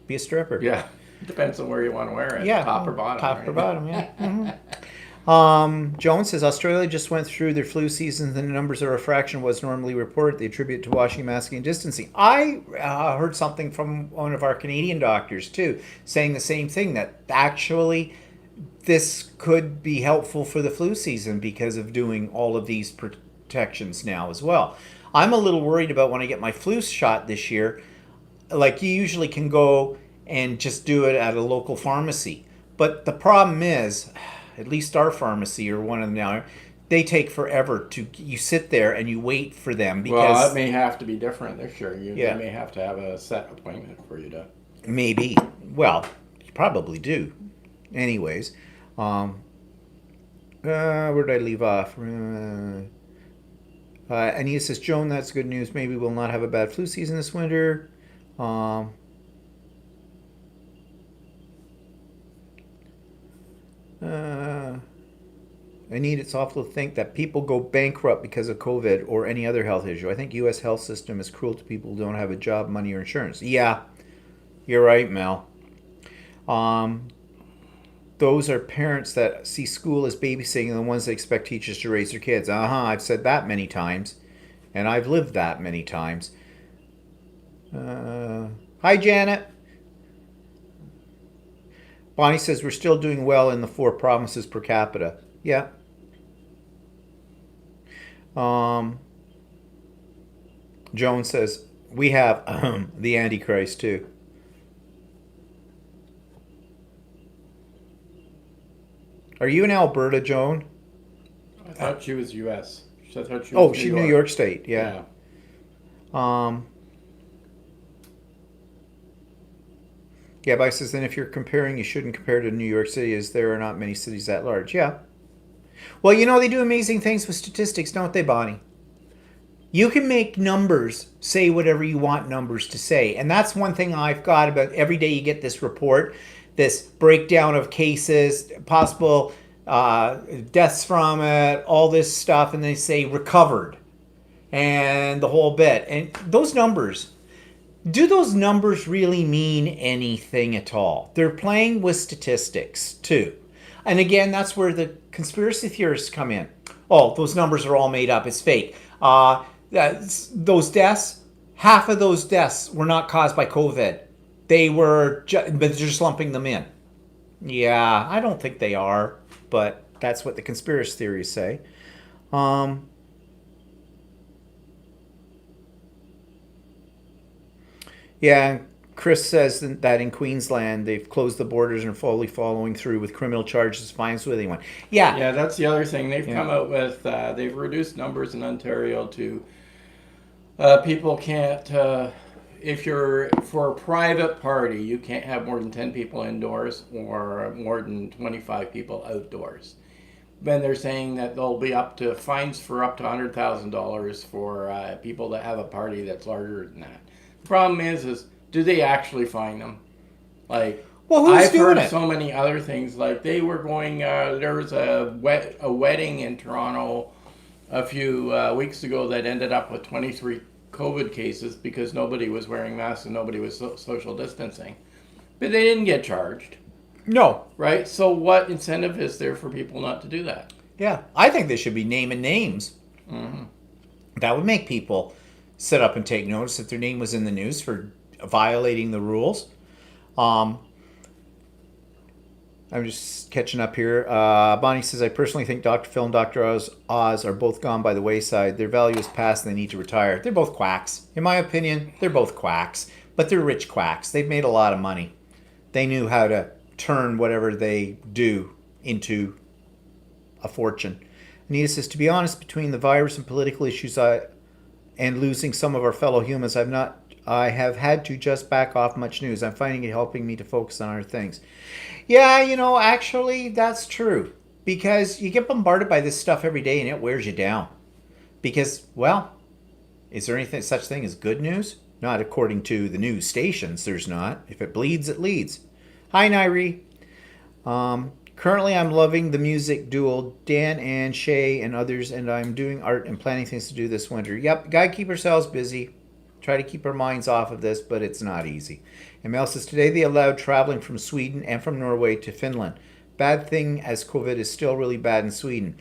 A: Be a stripper.
B: Yeah, depends on where you want to wear it.
A: Yeah,
B: top or bottom.
A: Top
B: right?
A: or bottom, yeah. Mm-hmm. Jones says Australia just went through their flu season and the numbers are a fraction of what's normally reported. They attribute it to washing, masking, and distancing. I heard something from one of our Canadian doctors too, saying the same thing, that actually this could be helpful for the flu season because of doing all of these protections now as well. I'm a little worried about when I get my flu shot this year. Like, you usually can go and just do it at a local pharmacy. But the problem is, at least our pharmacy, or one of them now, they take forever you sit there and you wait for them, because
B: well, it may have to be different this year. They may have to have a set appointment for you to.
A: Maybe. Well, you probably do. Anyways, where did I leave off? Anita says, Joan, that's good news. Maybe we'll not have a bad flu season this winter. I need it's awful to think that people go bankrupt because of COVID or any other health issue. I think U.S. health system is cruel to people who don't have a job, money, or insurance. Yeah, you're right, Mel. Those are parents that see school as babysitting and the ones that expect teachers to raise their kids. I've said that many times, and I've lived that many times. Hi, Janet. Bonnie says we're still doing well in the 4 provinces per capita. Yeah. Joan says we have the Antichrist too. Are you in Alberta, Joan?
B: I thought she was U.S. I thought she was
A: Oh, she's New York State.
B: Yeah.
A: Yeah, but I says, then if you're comparing, you shouldn't compare to New York City, as there are not many cities that large. Yeah. Well, you know, they do amazing things with statistics, don't they, Bonnie? You can make numbers say whatever you want numbers to say. And that's one thing I've got about every day you get this report, this breakdown of cases, possible deaths from it, all this stuff, and they say recovered and the whole bit. And those numbers, do those numbers really mean anything at all? They're playing with statistics too. And again, that's where the conspiracy theorists come in. Oh, those numbers are all made up. It's fake. Those deaths, half of those deaths were not caused by COVID. They were, but they're just lumping them in. Yeah, I don't think they are, but that's what the conspiracy theories say. Yeah, Chris says that in Queensland they've closed the borders and are fully following through with criminal charges, fines with anyone. Yeah.
B: Yeah, that's the other thing. They've come out with, they've reduced numbers in Ontario to people can't, if you're for a private party, you can't have more than 10 people indoors or more than 25 people outdoors. Then they're saying that there'll be up to fines for up to $100,000 for people that have a party that's larger than that. The problem is do they actually fine them? Like,
A: well, who's
B: I've
A: doing
B: heard
A: it?
B: so many other things. Like they were going. There was a wedding in Toronto a few weeks ago that ended up with 23 COVID cases because nobody was wearing masks and nobody was social distancing. But they didn't get charged.
A: No.
B: Right? So what incentive is there for people not to do that?
A: Yeah, I think they should be naming names. Mm-hmm. That would make people sit up and take notice if their name was in the news for violating the rules. I'm just catching up here. Bonnie says, I personally think Dr. Phil and Dr. Oz are both gone by the wayside. Their value is past and they need to retire. They're both quacks. In my opinion, they're both quacks. But they're rich quacks. They've made a lot of money. They knew how to turn whatever they do into a fortune. Anita says, to be honest, between the virus and political issues and losing some of our fellow humans, I have had to just back off much news. I'm finding it helping me to focus on other things. Yeah, you know, actually, that's true. Because you get bombarded by this stuff every day and it wears you down. Because, well, is there anything such thing as good news? Not according to the news stations, there's not. If it bleeds, it leads. Hi, Nairi. Currently, I'm loving the music duo Dan and Shay and others, and I'm doing art and planning things to do this winter. Yep, gotta keep ourselves busy. Try to keep our minds off of this, but it's not easy. And Mel says, today they allowed traveling from Sweden and from Norway to Finland. Bad thing as COVID is still really bad in Sweden.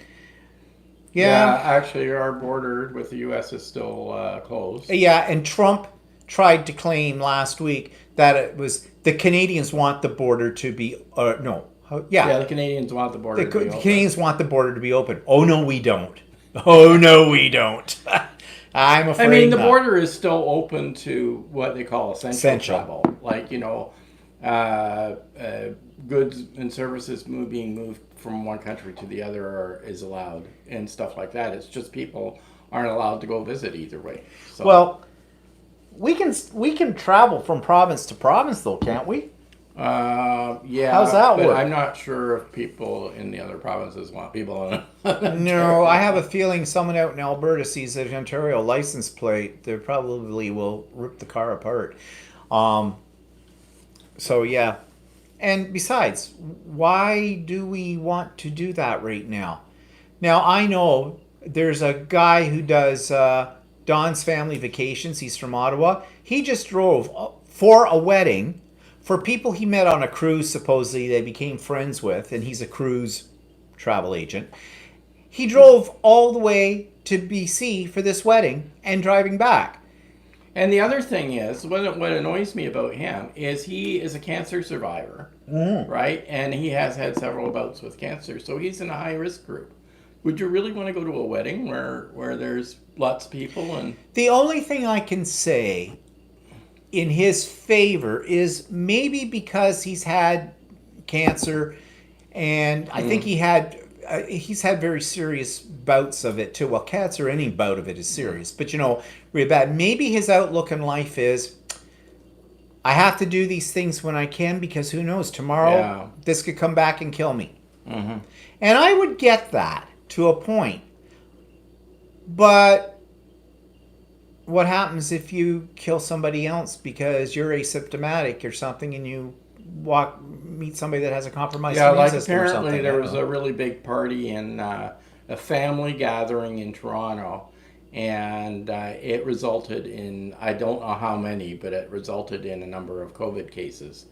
B: Yeah, actually, our border with the U.S. is still closed.
A: Yeah, and Trump tried to claim last week that it was the Canadians want the border to be,
B: Yeah, the Canadians want the border to be open.
A: The Canadians want the border to be open. Oh, no, we don't. Oh, no, we don't. I'm afraid
B: I mean, the
A: not.
B: border is still open to what they call essential travel. Like, you know, goods and services being moved from one country to the other is allowed and stuff like that. It's just people aren't allowed to go visit either way. So.
A: Well, we can travel from province to province, though, can't we?
B: Yeah.
A: How's that work?
B: I'm not sure if people in the other provinces want people in
A: No, I have a feeling someone out in Alberta sees an Ontario license plate. They probably will rip the car apart. So, yeah. And besides, why do we want to do that right now? Now, I know there's a guy who does Don's Family Vacations. He's from Ottawa. He just drove for a wedding for people he met on a cruise, supposedly they became friends with, and he's a cruise travel agent. He drove all the way to BC for this wedding and driving back.
B: And the other thing is, what annoys me about him is he is a cancer survivor, right? And he has had several bouts with cancer, so he's in a high-risk group. Would you really want to go to a wedding where there's lots of people? And
A: the only thing I can say in his favor is maybe because he's had cancer And I think he's had very serious bouts of it too. Well, cancer, any bout of it is serious, but really bad. Maybe his outlook in life is, I have to do these things when I can, because who knows, tomorrow this could come back and kill me.
B: Mm-hmm.
A: And I would get that to a point. But what happens if you kill somebody else because you're asymptomatic or something, and you meet somebody that has a compromised immune system or something?
B: Apparently there was a really big party in a family gathering in Toronto, and it resulted in, I don't know how many, but it resulted in a number of COVID cases.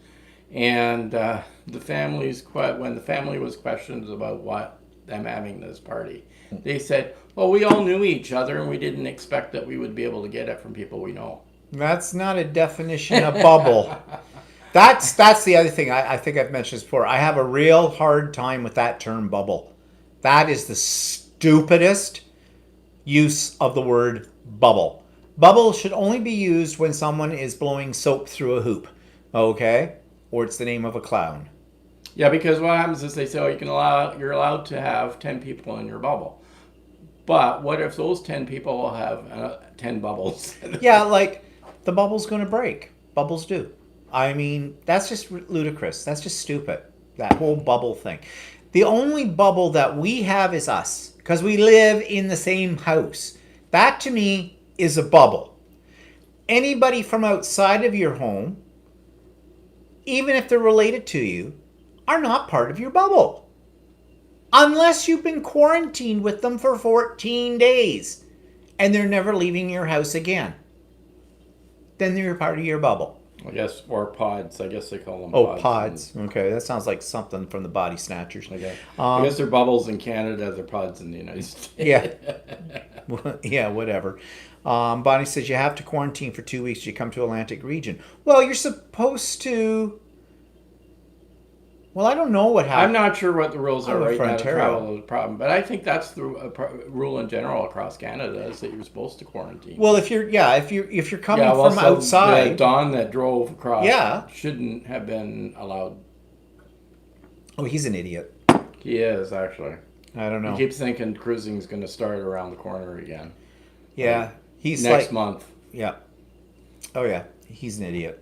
B: And when the family was questioned about them having this party, they said, well, we all knew each other and we didn't expect that we would be able to get it from people we know.
A: That's not a definition of bubble. That's the other thing. I think I've mentioned this before. I have a real hard time with that term bubble. That is the stupidest use of the word bubble. Bubble should only be used when someone is blowing soap through a hoop, okay? Or it's the name of a clown.
B: Yeah, because what happens is they say, oh, you're allowed to have 10 people in your bubble. But what if those 10 people have 10 bubbles?
A: Yeah, like the bubble's going to break. Bubbles do. I mean, that's just ludicrous. That's just stupid. That whole bubble thing. The only bubble that we have is us, because we live in the same house. That to me is a bubble. Anybody from outside of your home, even if they're related to you, are not part of your bubble. Unless you've been quarantined with them for 14 days and they're never leaving your house again. Then they're part of your bubble.
B: I guess, or pods. I guess they call them
A: pods.
B: Oh,
A: pods. Okay, that sounds like something from the Body Snatchers.
B: Okay. I guess they're bubbles in Canada, they're pods in the United States.
A: Yeah. Yeah, whatever. Bonnie says you have to quarantine for 2 weeks. You come to Atlantic region. Well, you're supposed to... Well, I don't know what happened.
B: I'm not sure what the rules are right now to
A: Ontario.
B: travel is the problem, but I think that's the rule in general across Canada, is that you're supposed to quarantine.
A: Well, if you're coming from outside,
B: Don that drove across, shouldn't have been allowed.
A: Oh, he's an idiot.
B: He is, actually.
A: I don't know.
B: He keeps thinking cruising's going to start around the corner again.
A: Yeah, he's
B: next month.
A: Yeah. Oh yeah, he's an idiot.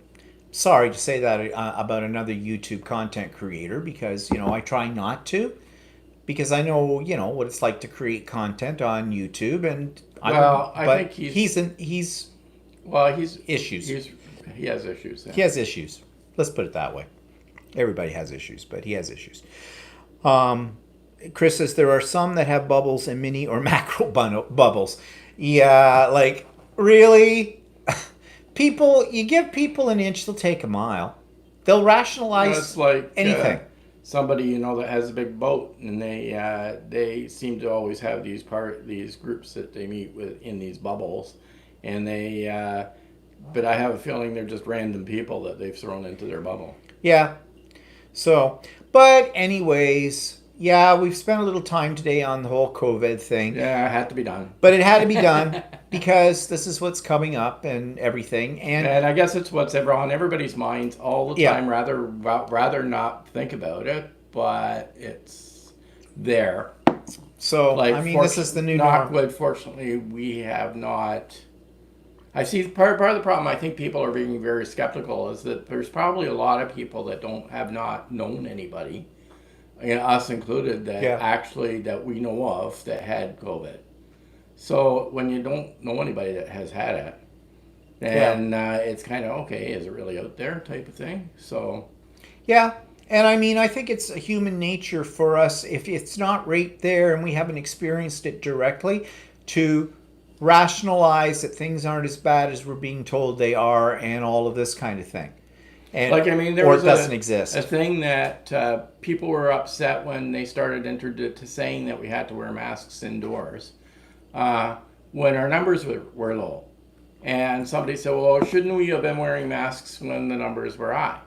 A: Sorry to say that about another YouTube content creator, because I try not to, because I know what it's like to create content on YouTube, and
B: I think
A: he's issues.
B: He has issues. Yeah.
A: He has issues. Let's put it that way. Everybody has issues, but he has issues. Chris says there are some that have bubbles and mini or macro bubbles. Yeah, like really. You give people an inch, they'll take a mile. They'll rationalize
B: it's like
A: anything.
B: Somebody that has a big boat, and they seem to always have these groups that they meet with in these bubbles, and but I have a feeling they're just random people that they've thrown into their bubble.
A: Yeah. So, but anyways, yeah, we've spent a little time today on the whole COVID thing.
B: Yeah, it had to be done.
A: But it had to be done because this is what's coming up and everything. And
B: I guess it's what's on everybody's minds all the time. Rather not think about it, but it's there.
A: So, this is the new norm.
B: Fortunately, we have not... I see part of the problem, I think people are being very skeptical, is that there's probably a lot of people that have not known anybody, us included, that we know of that had COVID. So when you don't know anybody that has had it, then it's kind of, okay, is it really out there type of thing? So,
A: yeah. And I think it's a human nature for us, if it's not right there and we haven't experienced it directly, to rationalize that things aren't as bad as we're being told they are, and all of this kind of thing. And,
B: there was
A: it doesn't exist.
B: A thing that people were upset when they started to saying that we had to wear masks indoors when our numbers were low. And somebody said, well, shouldn't we have been wearing masks when the numbers were high?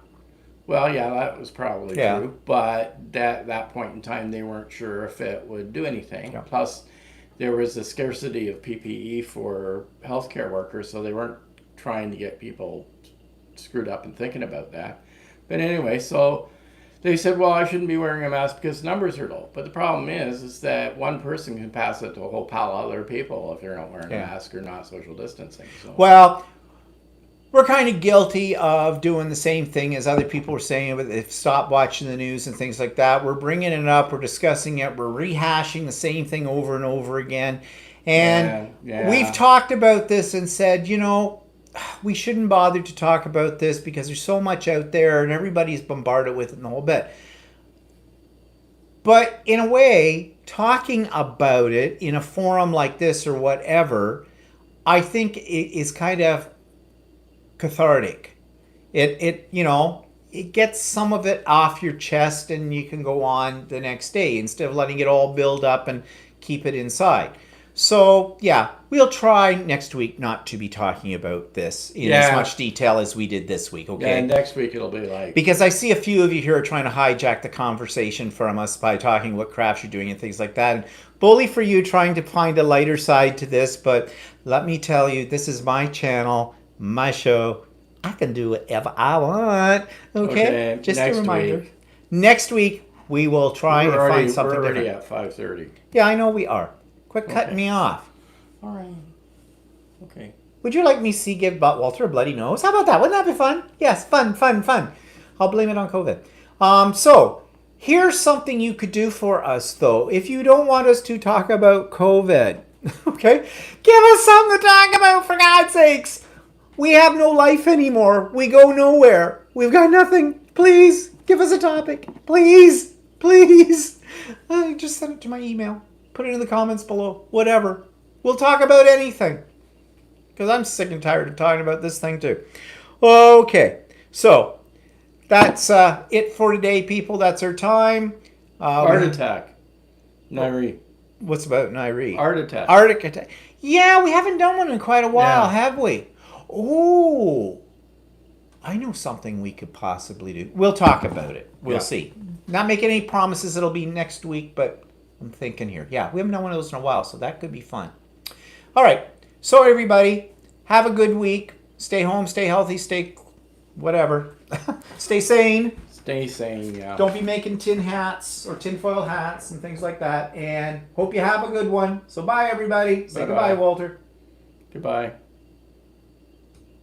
B: Well, yeah, that was probably true. But at that point in time, they weren't sure if it would do anything. Yeah. Plus, there was a scarcity of PPE for healthcare workers, so they weren't trying to get people screwed up and thinking about that. But anyway, so They said, well, I shouldn't be wearing a mask because numbers are low. But the problem is that one person can pass it to a whole pile of other people if they're not wearing a mask or not social distancing. So.
A: Well, we're kind of guilty of doing the same thing as other people were saying. If stop watching the news and things like that, we're bringing it up, we're discussing it, we're rehashing the same thing over and over again. And we've talked about this and said, you know, we shouldn't bother to talk about this because there's so much out there and everybody's bombarded with it and the whole bit. But in a way, talking about it in a forum like this or whatever, I think it is kind of cathartic. It you know, it gets some of it off your chest and you can go on the next day instead of letting it all build up and keep it inside. So, yeah, we'll try next week not to be talking about this in as much detail as we did this week, okay?
B: Yeah, next week it'll be like...
A: Because I see a few of you here are trying to hijack the conversation from us by talking what crafts you're doing and things like that. And bully for you trying to find a lighter side to this, but let me tell you, this is my channel, my show. I can do whatever I want, okay? Just a reminder. Next week, we will try and find something different.
B: We're already at 5:30.
A: Yeah, I know we are. Quit cutting me off.
B: All right. Okay.
A: Would you like me to give Walter a bloody nose? How about that? Wouldn't that be fun? Yes, fun. I'll blame it on COVID. So, here's something you could do for us, though. If you don't want us to talk about COVID, okay? Give us something to talk about, for God's sakes. We have no life anymore. We go nowhere. We've got nothing. Please, give us a topic. Please. Just send it to my email. Put it in the comments below. Whatever. We'll talk about anything. Because I'm sick and tired of talking about this thing too. Okay. So, that's it for today, people. That's our time.
B: Art attack. Nairi.
A: What's about Nairi?
B: Art attack.
A: Arctic attack. Yeah, we haven't done one in quite a while, have we? Oh. I know something we could possibly do. We'll talk about it. We'll see. Not making any promises it'll be next week, but I'm thinking here. Yeah, we haven't done one of those in a while, so that could be fun. All right. So, everybody, have a good week. Stay home, stay healthy, stay whatever. Stay sane.
B: Stay sane, yeah.
A: Don't be making tin hats or tinfoil hats and things like that. And hope you have a good one. So, bye, everybody. Say goodbye, Walter.
B: Goodbye.